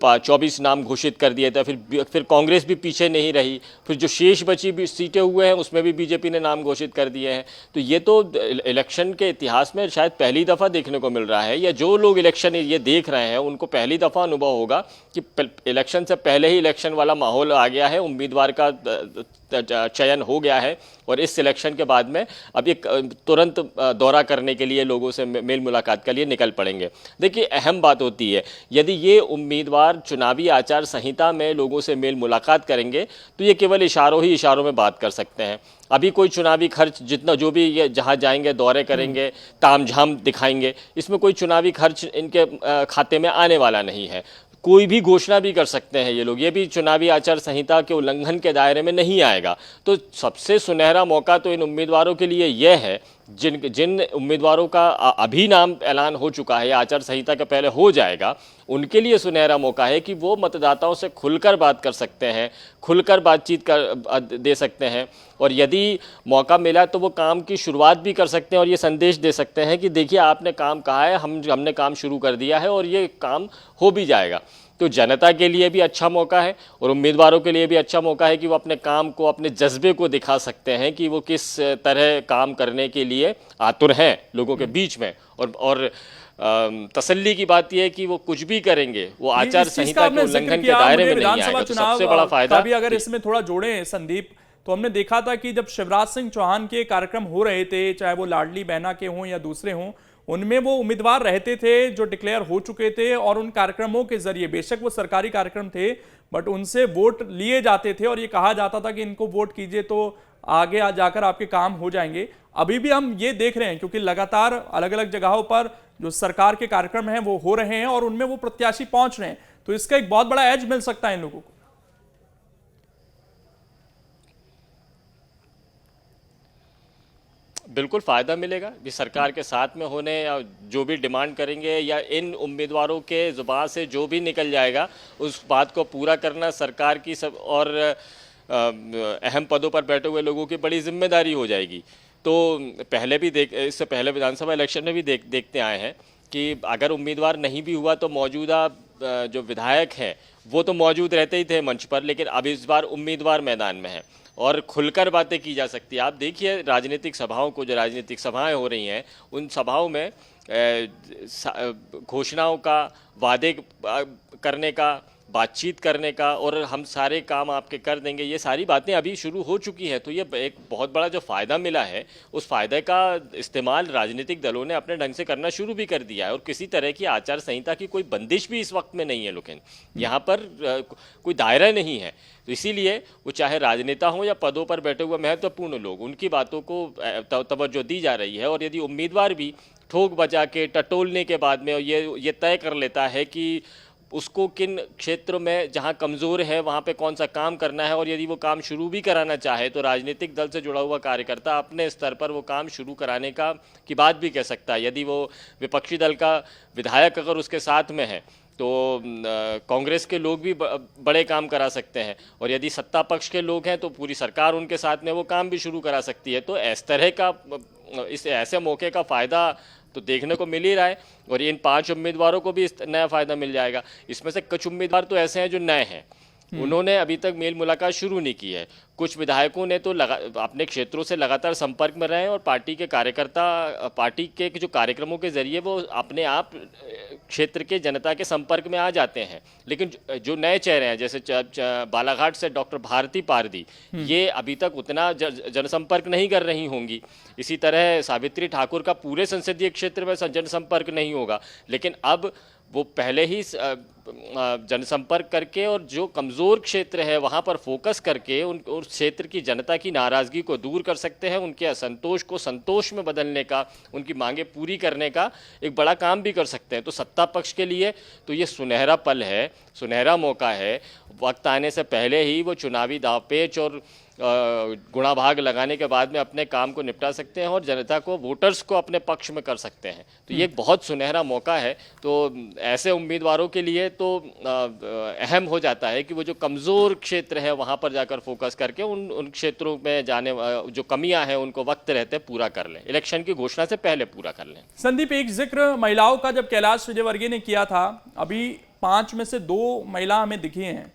24 नाम घोषित कर दिए थे, फिर कांग्रेस भी पीछे नहीं रही, फिर जो शेष बची भी सीटें हुए हैं उसमें भी बीजेपी ने नाम घोषित कर दिए हैं। तो ये तो इलेक्शन के इतिहास में शायद पहली दफ़ा देखने को मिल रहा है, या जो लोग इलेक्शन ये देख रहे हैं उनको पहली दफ़ा अनुभव होगा कि इलेक्शन से पहले ही इलेक्शन वाला माहौल आ गया है, उम्मीदवार का चयन हो गया है और इस सिलेक्शन के बाद में अब ये तुरंत दौरा करने के लिए लोगों से मेल मुलाकात के लिए निकल पड़ेंगे। देखिए, अहम बात होती है यदि ये उम्मीदवार चुनावी आचार संहिता में लोगों से मेल मुलाकात करेंगे तो ये केवल इशारों में बात कर सकते हैं। अभी कोई चुनावी खर्च जितना जो भी ये जहाँ जाएंगे दौरे करेंगे, तामझाम दिखाएंगे, इसमें कोई चुनावी खर्च इनके खाते में आने वाला नहीं है। कोई भी घोषणा भी कर सकते हैं ये लोग, ये भी चुनावी आचार संहिता के उल्लंघन के दायरे में नहीं आएगा। तो सबसे सुनहरा मौका तो इन उम्मीदवारों के लिए यह है जिन उम्मीदवारों का अभी नाम ऐलान हो चुका है या आचार संहिता के पहले हो जाएगा, उनके लिए सुनहरा मौका है कि वो मतदाताओं से खुलकर बात कर सकते हैं, खुलकर बातचीत दे सकते हैं और यदि मौका मिला तो वो काम की शुरुआत भी कर सकते हैं और ये संदेश दे सकते हैं कि देखिए आपने काम कहा है, हमने काम शुरू कर दिया है और ये काम हो भी जाएगा। तो जनता के लिए भी अच्छा मौका है और उम्मीदवारों के लिए भी अच्छा मौका है कि वो अपने काम को, अपने जज्बे को दिखा सकते हैं कि वो किस तरह काम करने के लिए आतुर हैं लोगों के बीच में। और तसल्ली की बात यह है कि वो कुछ भी करेंगे वो आचार संहिता के उल्लंघन के दायरे में नहीं आएगा। तो सबसे बड़ा फायदा भी अगर इसमें थोड़ा जोड़ें संदीप, तो हमने देखा था कि जब शिवराज सिंह चौहान के कार्यक्रम हो रहे थे, चाहे वो लाडली बहना के हों या दूसरे हों, उनमें वो उम्मीदवार रहते थे जो डिक्लेयर हो चुके थे और उन कार्यक्रमों के जरिए, बेशक वो सरकारी कार्यक्रम थे, बट उनसे वोट लिए जाते थे और ये कहा जाता था कि इनको वोट कीजिए तो आगे आ जाकर आपके काम हो जाएंगे। अभी भी हम ये देख रहे हैं क्योंकि लगातार अलग अलग जगहों पर जो सरकार के कार्यक्रम हैं वो हो रहे हैं और उनमें वो प्रत्याशी पहुंच रहे हैं, तो इसका एक बहुत बड़ा एज मिल सकता है इन लोगों को। बिल्कुल फ़ायदा मिलेगा कि सरकार के साथ में होने या जो भी डिमांड करेंगे या इन उम्मीदवारों के ज़ुबान से जो भी निकल जाएगा उस बात को पूरा करना सरकार की सब और अहम पदों पर बैठे हुए लोगों की बड़ी जिम्मेदारी हो जाएगी। तो पहले भी इससे पहले विधानसभा इलेक्शन में भी देखते आए हैं कि अगर उम्मीदवार नहीं भी हुआ तो मौजूदा जो विधायक हैं वो तो मौजूद रहते ही थे मंच पर, लेकिन अब इस बार उम्मीदवार मैदान में है और खुलकर बातें की जा सकती है। आप देखिए राजनीतिक सभाओं को, जो राजनीतिक सभाएं हो रही हैं उन सभाओं में घोषणाओं का, वादे करने का, बातचीत करने का और हम सारे काम आपके कर देंगे, ये सारी बातें अभी शुरू हो चुकी हैं। तो ये एक बहुत बड़ा जो फ़ायदा मिला है उस फ़ायदे का इस्तेमाल राजनीतिक दलों ने अपने ढंग से करना शुरू भी कर दिया है और किसी तरह की आचार संहिता की कोई बंदिश भी इस वक्त में नहीं है। लेकिन यहाँ पर कोई दायरा नहीं है, तो इसीलिए वो चाहे राजनेता हों या पदों पर बैठे हुए महत्वपूर्ण लोग, उनकी बातों को तवज्जो दी जा रही है। और यदि उम्मीदवार भी ठोक बजा के टटोलने के बाद में ये तय कर लेता है कि उसको किन क्षेत्रों में जहां कमज़ोर है वहां पे कौन सा काम करना है और यदि वो काम शुरू भी कराना चाहे तो राजनीतिक दल से जुड़ा हुआ कार्यकर्ता अपने स्तर पर वो काम शुरू कराने की बात भी कह सकता है। यदि वो विपक्षी दल का विधायक अगर उसके साथ में है तो कांग्रेस के लोग भी बड़े काम करा सकते हैं, और यदि सत्ता पक्ष के लोग हैं तो पूरी सरकार उनके साथ में वो काम भी शुरू करा सकती है। तो इस तरह का इस ऐसे मौके का फ़ायदा तो देखने को मिल ही रहा है, और इन 5 उम्मीदवारों को भी इस नया फ़ायदा मिल जाएगा। इसमें से कुछ उम्मीदवार तो ऐसे हैं जो नए हैं, उन्होंने अभी तक मेल मुलाकात शुरू नहीं की है। कुछ विधायकों ने तो अपने क्षेत्रों से लगातार संपर्क में रहे हैं, और पार्टी के कार्यकर्ता पार्टी के जो कार्यक्रमों के जरिए वो अपने आप क्षेत्र के जनता के संपर्क में आ जाते हैं। लेकिन जो नए चेहरे हैं, जैसे बालाघाट से डॉक्टर भारती पारदी, ये अभी तक उतना जनसंपर्क नहीं कर रही होंगी। इसी तरह सावित्री ठाकुर का पूरे संसदीय क्षेत्र में जनसंपर्क नहीं होगा, लेकिन अब वो पहले ही जनसंपर्क करके और जो कमज़ोर क्षेत्र है वहाँ पर फोकस करके उस क्षेत्र की जनता की नाराज़गी को दूर कर सकते हैं, उनके असंतोष को संतोष में बदलने का, उनकी मांगें पूरी करने का एक बड़ा काम भी कर सकते हैं। तो सत्ता पक्ष के लिए तो ये सुनहरा पल है, सुनहरा मौका है। वक्त आने से पहले ही वो चुनावी दावपेच और गुणा भाग लगाने के बाद में अपने काम को निपटा सकते हैं और जनता को, वोटर्स को अपने पक्ष में कर सकते हैं। तो ये एक बहुत सुनहरा मौका है। तो ऐसे उम्मीदवारों के लिए तो अहम हो जाता है कि वो जो कमज़ोर क्षेत्र है वहाँ पर जाकर फोकस करके उन क्षेत्रों में जाने जो कमियां हैं उनको वक्त रहते पूरा कर लें, इलेक्शन की घोषणा से पहले पूरा कर लें। संदीप, एक जिक्र महिलाओं का जब कैलाश विजयवर्गीय ने किया था, अभी 5 में से 2 महिला हमें दिखी हैं,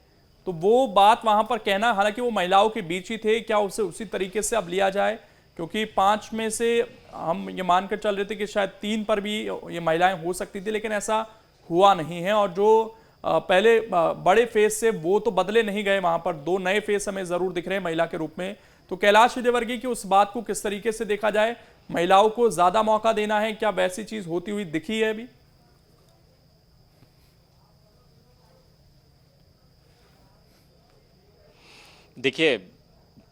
तो वो बात वहां पर कहना, हालांकि वो महिलाओं के बीच ही थे, क्या उसे उसी तरीके से अब लिया जाए? क्योंकि 5 में से हम ये मानकर चल रहे थे कि शायद 3 पर भी ये महिलाएं हो सकती थी, लेकिन ऐसा हुआ नहीं है। और जो पहले बड़े फेस से वो तो बदले नहीं गए, वहां पर 2 नए फेस हमें जरूर दिख रहे हैं महिला के रूप में। तो कैलाश विजयवर्गीय की उस बात को किस तरीके से देखा जाए? महिलाओं को ज्यादा मौका देना है, क्या वैसी चीज होती हुई दिखी है अभी? देखिए,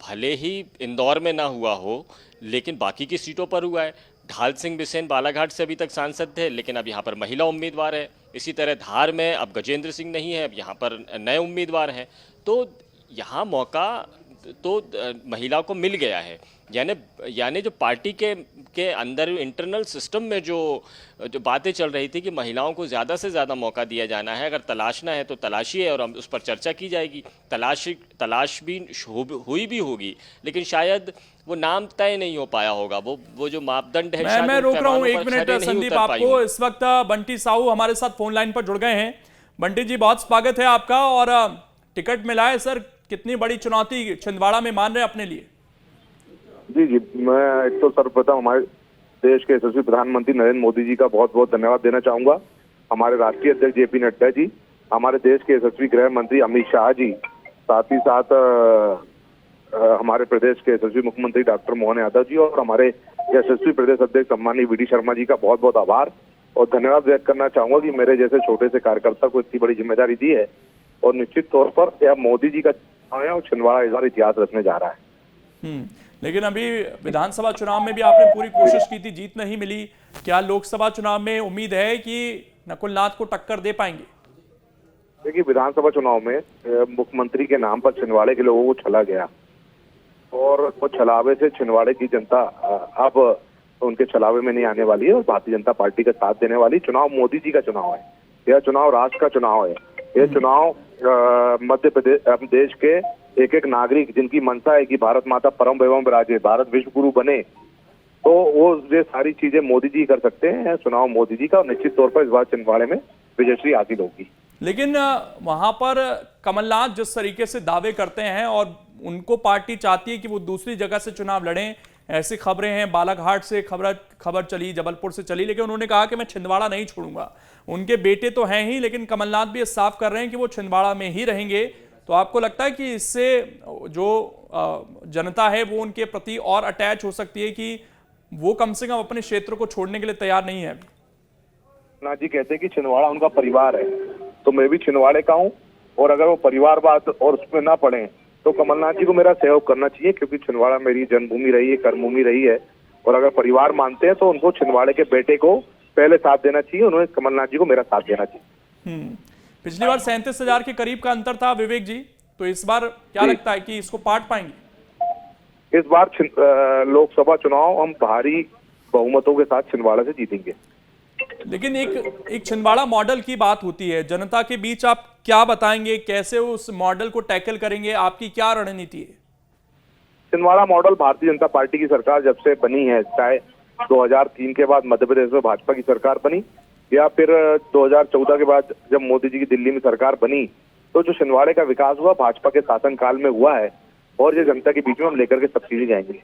भले ही इंदौर में ना हुआ हो, लेकिन बाकी की सीटों पर हुआ है। ढाल सिंह बिसेन बालाघाट से अभी तक सांसद थे, लेकिन अब यहाँ पर महिला उम्मीदवार है। इसी तरह धार में अब गजेंद्र सिंह नहीं है, अब यहाँ पर नए उम्मीदवार हैं। तो यहाँ मौका तो महिला को मिल गया है। यानी जो पार्टी के अंदर इंटरनल सिस्टम में जो बातें चल रही थी कि महिलाओं को ज़्यादा से ज़्यादा मौका दिया जाना है, अगर तलाशना है तो तलाशिए और हम उस पर चर्चा की जाएगी। तलाश भी हुई भी होगी, लेकिन शायद वो नाम तय नहीं हो पाया होगा। वो जो मापदंड है, मैं रोक रहा हूँ 1 मिनट संदीप आपको। इस वक्त बंटी साहू हमारे साथ फोन लाइन पर जुड़ गए हैं। बंटी जी, बहुत स्वागत है आपका। और टिकट मिला है सर, कितनी बड़ी चुनौती छिंदवाड़ा में मान रहे हैं अपने लिए? जी, मैं एक तो सर्वप्रथम हमारे देश के यशस्वी प्रधानमंत्री नरेंद्र मोदी जी का बहुत बहुत धन्यवाद देना चाहूंगा, हमारे राष्ट्रीय अध्यक्ष जेपी नड्डा जी, हमारे देश के यशस्वी गृह मंत्री अमित शाह जी, साथ ही साथ हमारे प्रदेश के यशस्वी मुख्यमंत्री डॉक्टर मोहन यादव जी और हमारे यशस्वी प्रदेश अध्यक्ष सम्मानीय वीडी शर्मा जी का बहुत बहुत आभार और धन्यवाद व्यक्त करना चाहूंगा कि मेरे जैसे छोटे से कार्यकर्ता को इतनी बड़ी जिम्मेदारी दी है। और निश्चित तौर पर यह मोदी जी का चुनाव है और छिंदवाड़ा इस बार इतिहास रचने जा रहा है। लेकिन अभी विधानसभा चुनाव में भी आपने पूरी कोशिश की थी, जीत नहीं मिली। क्या लोकसभा चुनाव में उम्मीद है कि नकुल नाथ को टक्कर दे पाएंगे? देखिए, विधानसभा चुनाव में मुख्यमंत्री के नाम पर छिंदवाड़े के लोगों को छला गया और वो छलावे से छिंदवाड़े की जनता अब उनके छलावे में नहीं आने वाली है और भारतीय जनता पार्टी का साथ देने वाली। चुनाव मोदी जी का चुनाव है, यह चुनाव राष्ट्र का चुनाव है। यह चुनाव मध्य प्रदेश देश के एक एक नागरिक जिनकी मंशा है कि भारत माता परम एवं विराजे, भारत विश्व गुरु बने, तो वो ये सारी चीजें मोदी जी कर सकते हैं। चुनाव मोदी जी का और निश्चित तौर पर इस बार छिंदवाड़े में विजयश्री हासिल होगी। लेकिन वहां पर कमलनाथ जिस तरीके से दावे करते हैं और उनको पार्टी चाहती है कि वो दूसरी जगह से चुनाव लड़ें, ऐसी खबरें हैं। बालाघाट से खबर चली, जबलपुर से चली, लेकिन उन्होंने कहा कि मैं छिंदवाड़ा नहीं छोड़ूंगा। उनके बेटे तो हैं ही, लेकिन कमलनाथ भी साफ कर रहे हैं कि वो छिंदवाड़ा में ही रहेंगे। तो आपको लगता है कि इससे जो जनता है वो उनके प्रति और अटैच हो सकती है कि वो कम से कम अपने क्षेत्र को छोड़ने के लिए तैयार नहीं है? नाथ जी कहते हैं कि छिंदवाड़ा उनका परिवार है, तो मैं भी छिंदवाड़े का हूँ और अगर वो परिवारवाद और उसमें ना पड़े तो कमलनाथ जी को मेरा सहयोग करना चाहिए, क्योंकि छिंदवाड़ा मेरी जन्मभूमि रही है, कर्मभूमि रही है। और अगर परिवार मानते हैं तो उनको छिंदवाड़े के बेटे को पहले साथ देना चाहिए, उन्होंने कमलनाथ जी को मेरा साथ देना चाहिए। पिछली बार 37,000 के करीब का अंतर था विवेक जी, तो इस बार क्या लगता है कि इसको पाट पाएंगे? इस बार लोकसभा चुनाव हम भारी बहुमतों के साथ छिंदवाड़ा से जीतेंगे। लेकिन एक छिंदवाड़ा मॉडल की बात होती है, जनता के बीच आप क्या बताएंगे, कैसे उस मॉडल को टैकल करेंगे, आपकी क्या रणनीति है? छिंदवाड़ा मॉडल भारतीय जनता पार्टी की सरकार जब से बनी है, चाहे 2003 के बाद मध्य प्रदेश में भाजपा की सरकार बनी या फिर 2014 के बाद जब मोदी जी की दिल्ली में सरकार बनी, तो जो छिंदवाड़े का विकास हुआ भाजपा के शासनकाल में हुआ है और ये जनता के बीच में हम लेकर के सब चीजें जाएंगे।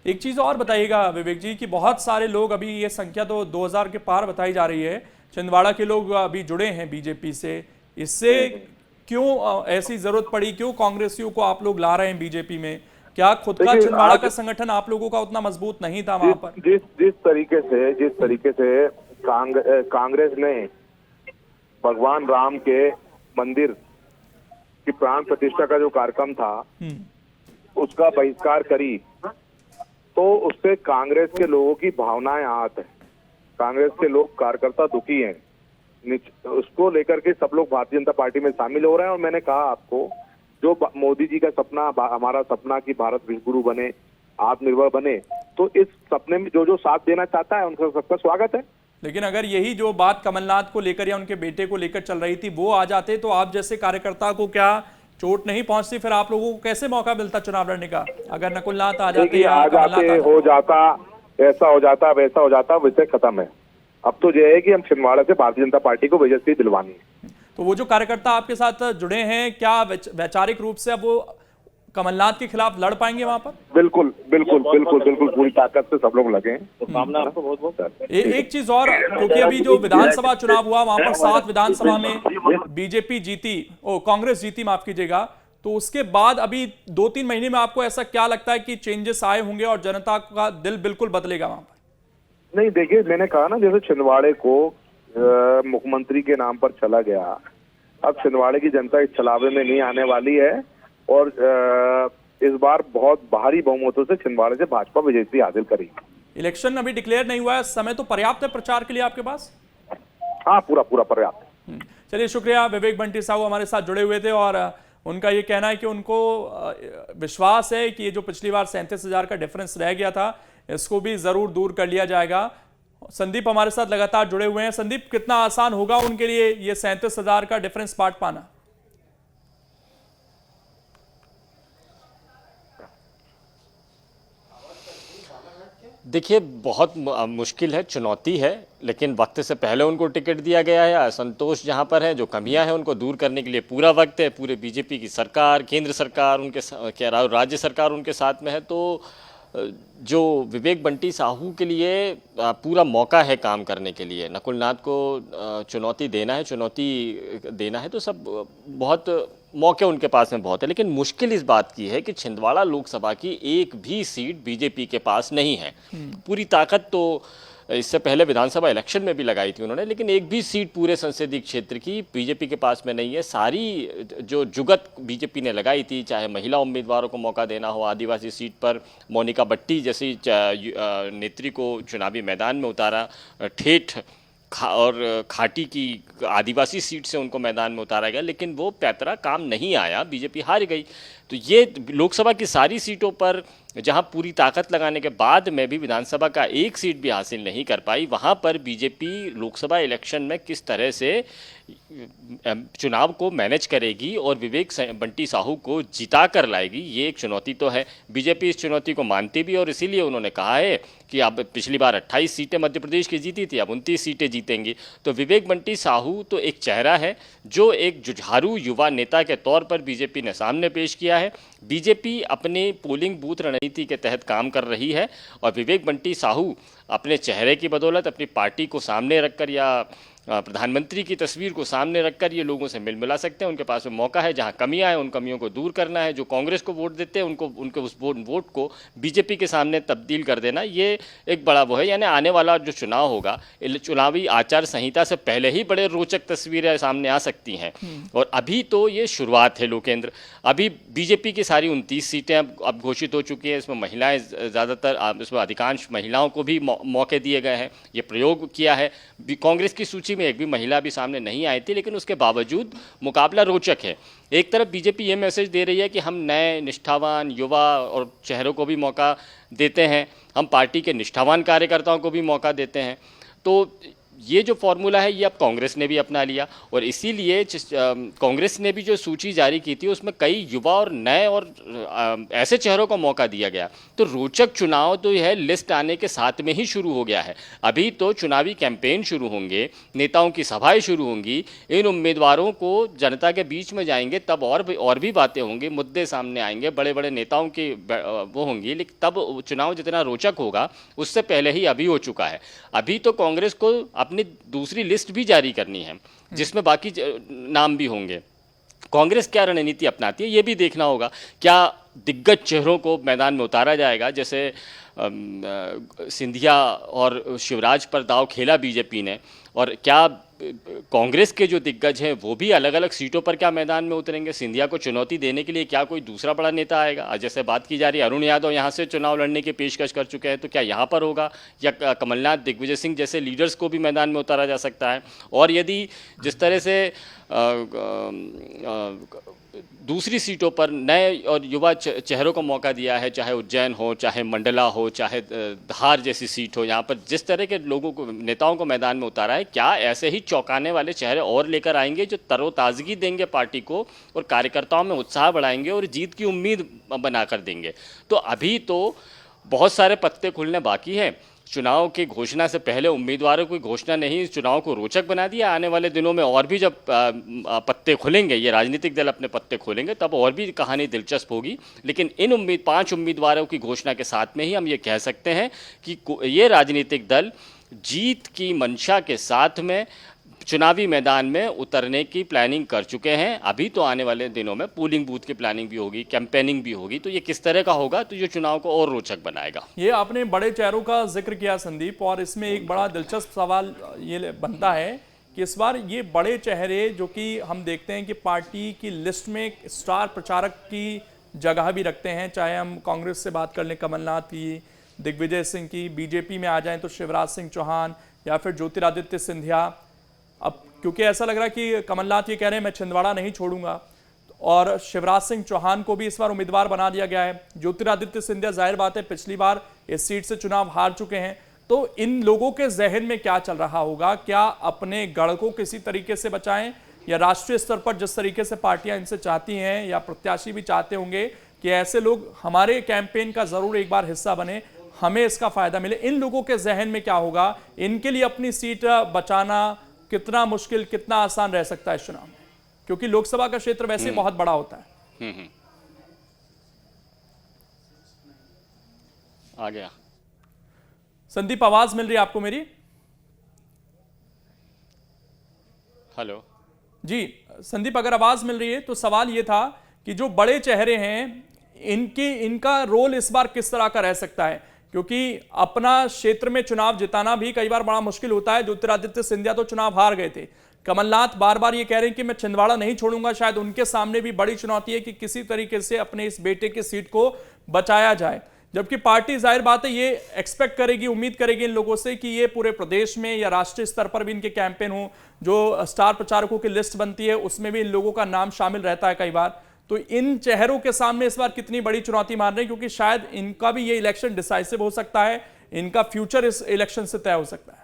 एक चीज और बताइएगा विवेक जी कि बहुत सारे लोग, अभी ये संख्या तो 2000 के पार बताई जा रही है, छिंदवाड़ा के लोग अभी जुड़े हैं बीजेपी से। इससे क्यों ऐसी जरूरत पड़ी, क्यों कांग्रेसियों को आप लोग ला रहे हैं बीजेपी में? क्या खुद का छिंदवाड़ा का संगठन आप लोगों का उतना मजबूत नहीं था वहां पर? जिस तरीके से कांग्रेस ने भगवान राम के मंदिर की प्राण प्रतिष्ठा का जो कार्यक्रम था उसका बहिष्कार करी, तो उससे कांग्रेस के लोगों की भावनाएं आहत है। कांग्रेस के लोग कार्यकर्ता दुखी हैं, उसको लेकर के सब लोग भारतीय जनता पार्टी में शामिल हो रहे हैं। और मैंने कहा आपको, जो मोदी जी का सपना, हमारा सपना कि भारत विश्वगुरु बने, आत्मनिर्भर बने, तो इस सपने में जो जो साथ देना चाहता है उनका सबका स्वागत है। लेकिन अगर यही जो बात कमलनाथ को लेकर या उनके बेटे को लेकर चल रही थी वो आ जाते तो आप जैसे कार्यकर्ता को क्या चोट नहीं पहुंचती? फिर आप लोगों को कैसे मौका मिलता चुनाव लड़ने का? अगर नकुलनाथ आ जाते या हो जाता, ऐसा हो जाता, वैसा हो जाता, वैसे खत्म है। अब तो यह है कि हम छिंदवाड़ा से भारतीय जनता पार्टी को विजय दिलवानी है। तो वो जो कार्यकर्ता आपके साथ जुड़े हैं, क्या वैचारिक रूप से अब वो कमलनाथ के खिलाफ लड़ पाएंगे वहां पर? बिल्कुल बिल्कुल बिल्कुल बिल्कुल पूरी ताकत से सब लोग लगे हैं। तो कामना आपको बहुत बहुत। एक चीज और, क्योंकि अभी जो विधानसभा चुनाव हुआ वहां पर 7 विधानसभा में बीजेपी जीती, कांग्रेस जीती, माफ कीजिएगा, तो उसके बाद अभी 2-3 महीने में आपको ऐसा क्या लगता है कि चेंजेस आए होंगे और जनता का दिल बिल्कुल बदलेगा वहां पर? नहीं, देखिए, मैंने कहा ना, जैसे छिंदवाड़े को मुख्यमंत्री के नाम पर चला गया, अब छिंदवाड़े की जनता इस छलावे में नहीं आने वाली है और इस बार बहुत भारी बहुमतों से छिंदवाड़े से भाजपा विजय हासिल करेगी। इलेक्शन अभी डिक्लेयर नहीं हुआ है, समय तो पर्याप्त है प्रचार के लिए आपके पास? हाँ, पूरा पूरा पर्याप्त। चलिए, शुक्रिया। विवेक बंटी साहू हमारे साथ जुड़े हुए थे और उनका ये कहना है कि उनको विश्वास है कि ये जो पिछली बार 37,000 का डिफरेंस रह गया था इसको भी जरूर दूर कर लिया जाएगा। संदीप हमारे साथ लगातार जुड़े हुए हैं। संदीप, कितना आसान होगा उनके लिए ये 37,000 का डिफरेंस पार्ट पाना? देखिए, बहुत मुश्किल है, चुनौती है, लेकिन वक्त से पहले उनको टिकट दिया गया है। असंतोष जहां पर है, जो कमियां हैं, उनको दूर करने के लिए पूरा वक्त है। पूरे बीजेपी की सरकार, केंद्र सरकार उनके राज्य सरकार उनके साथ में है, तो जो विवेक बंटी साहू के लिए पूरा मौका है काम करने के लिए। नकुलनाथ को चुनौती देना है तो सब बहुत मौके उनके पास में बहुत है, लेकिन मुश्किल इस बात की है कि छिंदवाड़ा लोकसभा की एक भी सीट बीजेपी के पास नहीं है। पूरी ताकत तो इससे पहले विधानसभा इलेक्शन में भी लगाई थी उन्होंने, लेकिन एक भी सीट पूरे संसदीय क्षेत्र की बीजेपी के पास में नहीं है। सारी जो जुगत बीजेपी ने लगाई थी, चाहे महिला उम्मीदवारों को मौका देना हो, आदिवासी सीट पर मोनिका भट्टी जैसी नेत्री को चुनावी मैदान में उतारा, ठेठ और खाटी की आदिवासी सीट से उनको मैदान में उतारा गया, लेकिन वो पैतरा काम नहीं आया, बीजेपी हार गई। तो ये लोकसभा की सारी सीटों पर जहां पूरी ताकत लगाने के बाद में भी विधानसभा का एक सीट भी हासिल नहीं कर पाई, वहां पर बीजेपी लोकसभा इलेक्शन में किस तरह से चुनाव को मैनेज करेगी और विवेक बंटी साहू को जिता कर लाएगी, ये एक चुनौती तो है। बीजेपी इस चुनौती को मानती भी, और इसीलिए उन्होंने कहा है कि अब पिछली बार 28 सीटें मध्य प्रदेश की जीती थी, अब 29 सीटें जीतेंगी। तो विवेक बंटी साहू तो एक चेहरा है जो एक जुझारू युवा नेता के तौर पर बीजेपी ने सामने पेश किया है। बीजेपी अपने पोलिंग बूथ रणनीति के तहत काम कर रही है और विवेक बंटी साहू अपने चेहरे की बदौलत अपनी पार्टी को सामने रखकर या प्रधानमंत्री की तस्वीर को सामने रखकर ये लोगों से मिल मिला सकते हैं। उनके पास में मौका है, जहां कमियां हैं उन कमियों को दूर करना है। जो कांग्रेस को वोट देते हैं उनके उस वोट को बीजेपी के सामने तब्दील कर देना, ये एक बड़ा वो है। यानी आने वाला जो चुनाव होगा, चुनावी आचार संहिता से पहले ही बड़े रोचक तस्वीरें सामने आ सकती हैं। और अभी तो ये शुरुआत है लोकेंद्र। अभी बीजेपी की सारी 29 सीटें अब घोषित हो चुकी हैं। इसमें महिलाएं ज़्यादातर, इसमें अधिकांश महिलाओं को भी मौके दिए गए हैं। ये प्रयोग किया है। कांग्रेस की सूची में एक भी महिला भी सामने नहीं आई थी, लेकिन उसके बावजूद मुकाबला रोचक है। एक तरफ बीजेपी ये मैसेज दे रही है कि हम नए निष्ठावान युवा और चेहरों को भी मौका देते हैं, हम पार्टी के निष्ठावान कार्यकर्ताओं को भी मौका देते हैं। तो ये जो फॉर्मूला है ये अब कांग्रेस ने भी अपना लिया और इसीलिए कांग्रेस ने भी जो सूची जारी की थी उसमें कई युवा और नए और ऐसे चेहरों को मौका दिया गया। तो रोचक चुनाव तो यह लिस्ट आने के साथ में ही शुरू हो गया है। अभी तो चुनावी कैंपेन शुरू होंगे, नेताओं की सभाएं शुरू होंगी, इन उम्मीदवारों को जनता के बीच में जाएंगे तब और भी बातें होंगी, मुद्दे सामने आएंगे, बड़े बड़े नेताओं की वो होंगी, लेकिन तब चुनाव जितना रोचक होगा उससे पहले ही अभी हो चुका है। अभी तो कांग्रेस को अपनी दूसरी लिस्ट भी जारी करनी है जिसमें बाकी नाम भी होंगे। कांग्रेस क्या रणनीति अपनाती है ये भी देखना होगा। क्या दिग्गज चेहरों को मैदान में उतारा जाएगा, जैसे सिंधिया और शिवराज पर दांव खेला बीजेपी ने, और क्या कांग्रेस के जो दिग्गज हैं वो भी अलग अलग सीटों पर क्या मैदान में उतरेंगे? सिंधिया को चुनौती देने के लिए क्या कोई दूसरा बड़ा नेता आएगा? जैसे बात की जा रही है अरुण यादव यहाँ से चुनाव लड़ने की पेशकश कर चुके हैं, तो क्या यहाँ पर होगा? या कमलनाथ, दिग्विजय सिंह जैसे लीडर्स को भी मैदान में उतारा जा सकता है? और यदि जिस तरह से दूसरी सीटों पर नए और युवा चेहरों को मौका दिया है, चाहे उज्जैन हो, चाहे मंडला हो, चाहे धार जैसी सीट हो, यहाँ पर जिस तरह के लोगों को, नेताओं को मैदान में उतारा है, क्या ऐसे ही चौंकाने वाले चेहरे और लेकर आएंगे जो तरोताज़गी देंगे पार्टी को और कार्यकर्ताओं में उत्साह बढ़ाएंगे और जीत की उम्मीद बनाकर देंगे? तो अभी तो बहुत सारे पत्ते खुलने बाकी हैं। चुनाव की घोषणा से पहले उम्मीदवारों की घोषणा नहीं इस चुनाव को रोचक बना दिया। आने वाले दिनों में और भी जब पत्ते खुलेंगे, ये राजनीतिक दल अपने पत्ते खोलेंगे, तब और भी कहानी दिलचस्प होगी। लेकिन इन 5 उम्मीदवारों की घोषणा के साथ में ही हम ये कह सकते हैं कि ये राजनीतिक दल जीत की मंशा के साथ में चुनावी मैदान में उतरने की प्लानिंग कर चुके हैं। अभी तो आने वाले दिनों में पोलिंग बूथ की प्लानिंग भी होगी, कैंपेनिंग भी होगी। तो ये किस तरह का होगा तो ये चुनाव को और रोचक बनाएगा। ये आपने बड़े चेहरों का जिक्र किया संदीप, और इसमें एक बड़ा दिलचस्प सवाल ये बनता है कि इस बार ये बड़े चेहरे जो कि हम देखते हैं कि पार्टी की लिस्ट में स्टार प्रचारक की जगह भी रखते हैं, चाहे हम कांग्रेस से बात कर लें कमलनाथ की, दिग्विजय सिंह की, बीजेपी में आ जाएं तो शिवराज सिंह चौहान या फिर ज्योतिरादित्य सिंधिया। अब क्योंकि ऐसा लग रहा है कि कमलनाथ ये कह रहे हैं मैं छिंदवाड़ा नहीं छोड़ूंगा, और शिवराज सिंह चौहान को भी इस बार उम्मीदवार बना दिया गया है। ज्योतिरादित्य सिंधिया जाहिर बात है पिछली बार इस सीट से चुनाव हार चुके हैं। तो इन लोगों के जहन में क्या चल रहा होगा? क्या अपने गढ़ को किसी तरीके से बचाएं, या राष्ट्रीय स्तर पर जिस तरीके से पार्टियां इनसे चाहती हैं या प्रत्याशी भी चाहते होंगे कि ऐसे लोग हमारे कैंपेन का जरूर एक बार हिस्सा बने, हमें इसका फायदा मिले, इन लोगों के जहन में क्या होगा? इनके लिए अपनी सीट बचाना कितना मुश्किल, कितना आसान रह सकता है इस चुनाव में, क्योंकि लोकसभा का क्षेत्र वैसे बहुत बड़ा होता है। आ गया संदीप, आवाज मिल रही है आपको मेरी? हेलो जी संदीप, अगर आवाज मिल रही है तो सवाल ये था कि जो बड़े चेहरे हैं इनका रोल इस बार किस तरह का रह सकता है, क्योंकि अपना क्षेत्र में चुनाव जिताना भी कई बार बड़ा मुश्किल होता है। ज्योतिरादित्य सिंधिया तो चुनाव हार गए थे, कमलनाथ बार बार ये कह रहे हैं कि मैं छिंदवाड़ा नहीं छोड़ूंगा। शायद उनके सामने भी बड़ी चुनौती है कि किसी तरीके से अपने इस बेटे की सीट को बचाया जाए, जबकि पार्टी जाहिर बात है ये एक्सपेक्ट करेगी, उम्मीद करेगी इन लोगों से कि ये पूरे प्रदेश में या राष्ट्रीय स्तर पर भी इनके कैंपेन हो, जो स्टार प्रचारकों की लिस्ट बनती है उसमें भी इन लोगों का नाम शामिल रहता है कई बार। तो इन चेहरों के सामने इस बार कितनी बड़ी चुनौती मान रहे हैं, क्योंकि शायद इनका भी ये इलेक्शन डिसाइसिव हो सकता है, इनका फ्यूचर इस इलेक्शन से तय हो सकता है।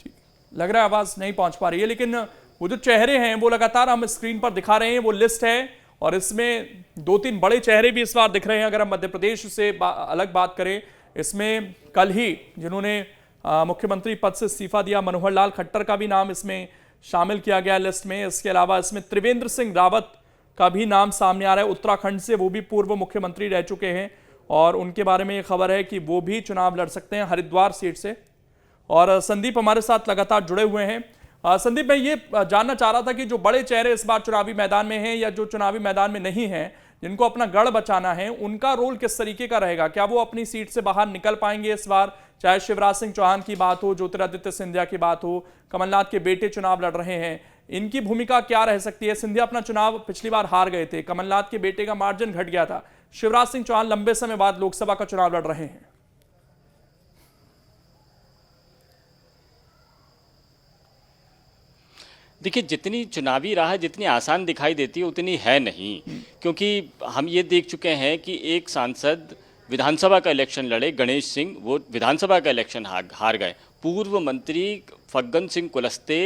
ठीक, लग रहा है आवाज नहीं पहुंच पा रही है, लेकिन वो जो चेहरे हैं वो लगातार हम स्क्रीन पर दिखा रहे हैं, वो लिस्ट है और इसमें 2-3 बड़े चेहरे भी इस बार दिख रहे हैं। अगर हम मध्य प्रदेश से अलग बात करें, इसमें कल ही जिन्होंने मुख्यमंत्री पद से इस्तीफा दिया, मनोहर लाल खट्टर का भी नाम इसमें शामिल किया गया लिस्ट में। इसके अलावा इसमें त्रिवेंद्र सिंह रावत का भी नाम सामने आ रहा है, उत्तराखंड से, वो भी पूर्व मुख्यमंत्री रह चुके हैं और उनके बारे में ये खबर है कि वो भी चुनाव लड़ सकते हैं हरिद्वार सीट से। और संदीप हमारे साथ लगातार जुड़े हुए हैं। संदीप, मैं ये जानना चाह रहा था कि जो बड़े चेहरे इस बार चुनावी मैदान में हैं या जो चुनावी मैदान में नहीं हैं, जिनको अपना गढ़ बचाना है, उनका रोल किस तरीके का रहेगा? क्या वो अपनी सीट से बाहर निकल पाएंगे इस बार? चाहे शिवराज सिंह चौहान की बात हो, ज्योतिरादित्य सिंधिया की बात हो, कमलनाथ के बेटे चुनाव लड़ रहे हैं, इनकी भूमिका क्या रह सकती है? सिंधिया अपना चुनाव पिछली बार हार गए थे, कमलनाथ के बेटे का मार्जिन घट गया था, शिवराज सिंह चौहान लंबे समय बाद लोकसभा का चुनाव लड़ रहे हैं। देखिए, जितनी चुनावी राह जितनी आसान दिखाई देती है उतनी है नहीं, क्योंकि हम ये देख चुके हैं कि एक सांसद विधानसभा का इलेक्शन लड़े, गणेश सिंह, वो विधानसभा का इलेक्शन हार गए। पूर्व मंत्री फग्गन सिंह कुलस्ते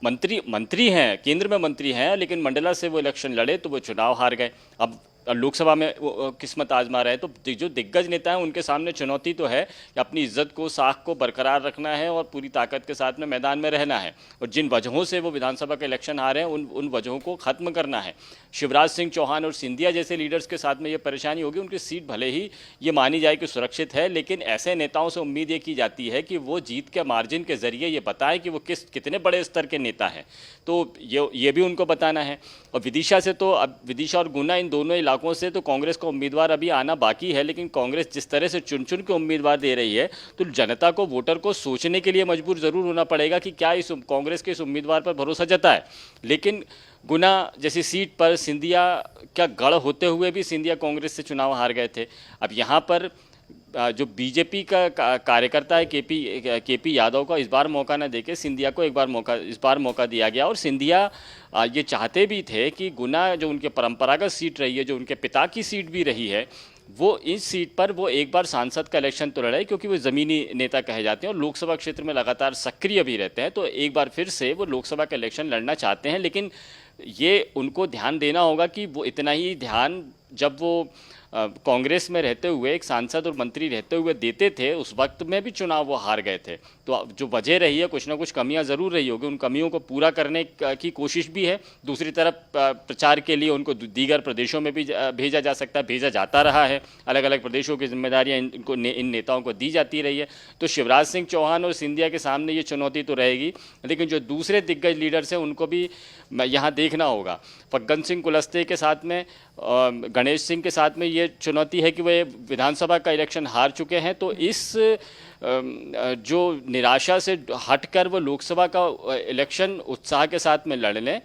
मंत्री हैं, केंद्र में मंत्री हैं, लेकिन मंडला से वो इलेक्शन लड़े तो वो चुनाव हार गए। अब लोकसभा में वो किस्मत आजमा रहे हैं। तो जो दिग्गज नेता हैं उनके सामने चुनौती तो है कि अपनी इज्जत को, साख को बरकरार रखना है और पूरी ताकत के साथ में मैदान में रहना है, और जिन वजहों से वो विधानसभा के इलेक्शन हारे हैं उन वजहों को खत्म करना है। शिवराज सिंह चौहान और सिंधिया जैसे लीडर्स के साथ में ये परेशानी होगी। उनकी सीट भले ही ये मानी जाए कि सुरक्षित है, लेकिन ऐसे नेताओं से उम्मीद ये की जाती है कि वो जीत के मार्जिन के जरिए ये बताएं कि वो कितने बड़े स्तर के नेता हैं। तो ये भी उनको बताना है। और विदिशा से तो, अब विदिशा और गुना, इन दोनों इलाकों से तो कांग्रेस का उम्मीदवार अभी आना बाकी है, लेकिन कांग्रेस जिस तरह से चुन चुन के उम्मीदवार दे रही है तो जनता को, वोटर को सोचने के लिए मजबूर जरूर होना पड़ेगा कि क्या इस कांग्रेस के इस उम्मीदवार पर भरोसा जताए। लेकिन गुना जैसी सीट पर सिंधिया क्या गढ़ होते हुए भी सिंधिया कांग्रेस से चुनाव हार गए थे। अब यहाँ पर जो बीजेपी का कार्यकर्ता है केपी यादव का इस बार मौका न देके सिंधिया को इस बार मौका दिया गया। और सिंधिया ये चाहते भी थे कि गुना, जो उनके परंपरागत सीट रही है, जो उनके पिता की सीट भी रही है, वो इस सीट पर वो एक बार सांसद का इलेक्शन तो लड़े, क्योंकि वो ज़मीनी नेता कहे जाते हैं और लोकसभा क्षेत्र में लगातार सक्रिय भी रहते हैं। तो एक बार फिर से वो लोकसभा का इलेक्शन लड़ना चाहते हैं। लेकिन ये उनको ध्यान देना होगा कि वो इतना ही ध्यान जब वो कांग्रेस में रहते हुए, एक सांसद और मंत्री रहते हुए देते थे, उस वक्त में भी चुनाव वो हार गए थे। तो जो वजह रही है, कुछ ना कुछ कमियां ज़रूर रही होगी, उन कमियों को पूरा करने की कोशिश भी है। दूसरी तरफ प्रचार के लिए उनको दीगर प्रदेशों में भी भेजा जा सकता है, भेजा जाता रहा है। अलग अलग प्रदेशों की जिम्मेदारियाँ इन नेताओं को दी जाती रही है। तो शिवराज सिंह चौहान और सिंधिया के सामने ये चुनौती तो रहेगी, लेकिन जो दूसरे दिग्गज लीडर्स हैं उनको भी यहाँ देखना होगा। फग्गन सिंह कुलस्ते के साथ में, गणेश सिंह के साथ में ये चुनौती है कि वे विधानसभा का इलेक्शन हार चुके हैं। तो इस जो निराशा से हटकर वो लोकसभा का इलेक्शन उत्साह के साथ में लड़ लें,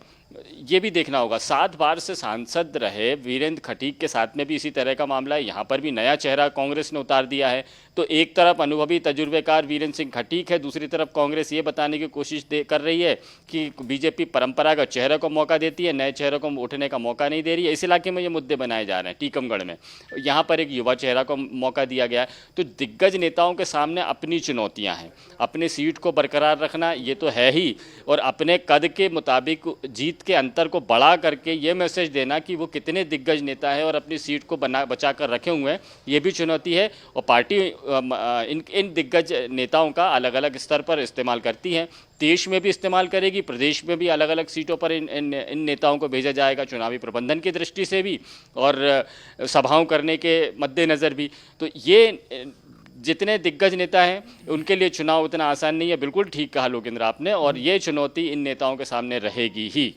ये भी देखना होगा। 7 बार से सांसद रहे वीरेंद्र खटीक के साथ में भी इसी तरह का मामला है। यहाँ पर भी नया चेहरा कांग्रेस ने उतार दिया है। तो एक तरफ अनुभवी तजुर्बेकार वीरेंद्र सिंह खटीक है, दूसरी तरफ कांग्रेस ये बताने की कोशिश कर रही है कि बीजेपी परंपरागत चेहरे को मौका देती है, नए चेहरों को उठने का मौका नहीं दे रही है। इस इलाके में ये मुद्दे बनाए जा रहे हैं। टीकमगढ़ में यहाँ पर एक युवा चेहरा को मौका दिया गया है। तो दिग्गज नेताओं के सामने अपनी चुनौतियाँ हैं। अपनी सीट को बरकरार रखना ये तो है ही, और अपने कद के मुताबिक जीत के अंतर को बढ़ा करके ये मैसेज देना कि वो कितने दिग्गज नेता है और अपनी सीट को बचा कर रखे हुए हैं, ये भी चुनौती है। और पार्टी इन दिग्गज नेताओं का अलग अलग स्तर पर इस्तेमाल करती है। देश में भी इस्तेमाल करेगी, प्रदेश में भी अलग अलग सीटों पर इन नेताओं को भेजा जाएगा, चुनावी प्रबंधन की दृष्टि से भी और सभाओं करने के मद्देनज़र भी। तो ये जितने दिग्गज नेता हैं उनके लिए चुनाव उतना आसान नहीं है। बिल्कुल ठीक कहा लोकेंद्र आपने, और ये चुनौती इन नेताओं के सामने रहेगी ही।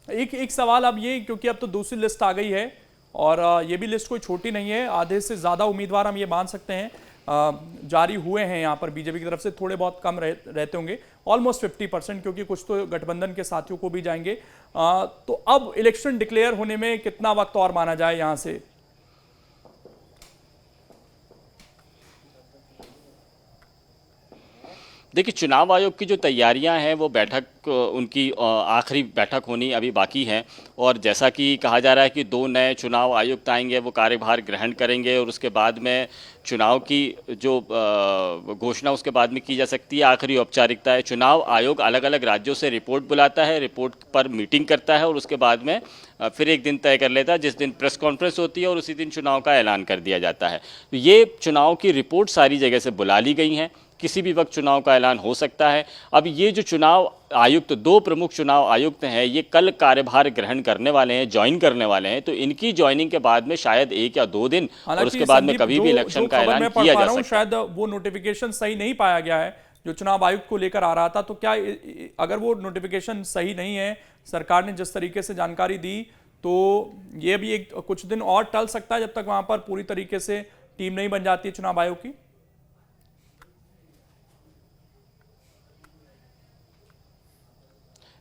एक सवाल अब ये, क्योंकि अब तो दूसरी लिस्ट आ गई है और ये भी लिस्ट कोई छोटी नहीं है, आधे से ज़्यादा उम्मीदवार हम ये मान सकते हैं जारी हुए हैं यहाँ पर बीजेपी की तरफ से। थोड़े बहुत कम रहते होंगे, ऑलमोस्ट 50%, क्योंकि कुछ तो गठबंधन के साथियों को भी जाएंगे। तो अब इलेक्शन डिक्लेयर होने में कितना वक्त और माना जाए यहाँ से? देखिए, चुनाव आयोग की जो तैयारियां हैं वो बैठक, उनकी आखिरी बैठक होनी अभी बाकी है। और जैसा कि कहा जा रहा है कि 2 नए चुनाव आयुक्त आएंगे, वो कार्यभार ग्रहण करेंगे और उसके बाद में चुनाव की जो घोषणा उसके बाद में की जा सकती है। आखिरी औपचारिकता है, चुनाव आयोग अलग अलग राज्यों से रिपोर्ट बुलाता है, रिपोर्ट पर मीटिंग करता है और उसके बाद में फिर एक दिन तय कर लेता है, जिस दिन प्रेस कॉन्फ्रेंस होती है, और उसी दिन चुनाव का ऐलान कर दिया जाता है। तो ये चुनाव की रिपोर्ट सारी जगह से बुला ली गई हैं, किसी भी वक्त चुनाव का ऐलान हो सकता है। अब ये जो चुनाव आयुक्त, 2 प्रमुख चुनाव आयुक्त हैं, ये कल कार्यभार ग्रहण करने वाले हैं, ज्वाइन करने वाले हैं। तो इनकी ज्वाइनिंग के बाद में शायद 1 या 2 दिन और उसके बाद में कभी भी इलेक्शन का ऐलान किया जा सकता है। शायद वो नोटिफिकेशन सही नहीं पाया गया है जो चुनाव आयुक्त को लेकर आ रहा था। तो क्या अगर वो नोटिफिकेशन सही नहीं है, सरकार ने जिस तरीके से जानकारी दी, तो ये भी कुछ दिन और टल सकता है जब तक वहां पर पूरी तरीके से टीम नहीं बन जाती है चुनाव आयोग की?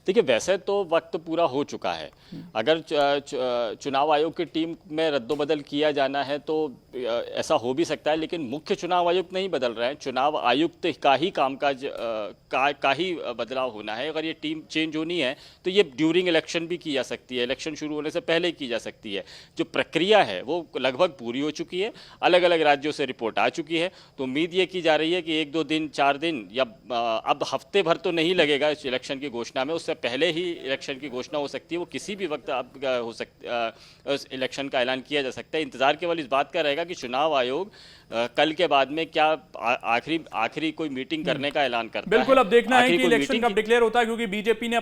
देखिए, वैसे तो वक्त पूरा हो चुका है। अगर चुनाव आयोग की टीम में रद्दोबदल किया जाना है तो ऐसा हो भी सकता है, लेकिन मुख्य चुनाव आयुक्त नहीं बदल रहे हैं। चुनाव आयुक्त का ही कामकाज का ही बदलाव होना है। अगर ये टीम चेंज होनी है तो ये ड्यूरिंग इलेक्शन भी की जा सकती है, इलेक्शन शुरू होने से पहले की जा सकती है। जो प्रक्रिया है वो लगभग पूरी हो चुकी है, अलग अलग राज्यों से रिपोर्ट आ चुकी है। तो उम्मीद ये की जा रही है कि 1-2 दिन, 4 दिन या अब हफ्ते भर तो नहीं लगेगा इस इलेक्शन की घोषणा में, उससे पहले ही इलेक्शन की घोषणा हो सकती है। वो किसी भी वक्त अब हो सकता, इलेक्शन का ऐलान किया जा सकता है। इंतजार केवल इस बात का रहेगा कि चुनाव आयोग कल के बाद में क्या आखिरी कोई मीटिंग करने का ऐलान करता है। बिल्कुल, अब देखना है आखिरी कि कोई इलेक्शन मीटिंग कब डिक्लेयर होता है, क्योंकि बीजेपी ने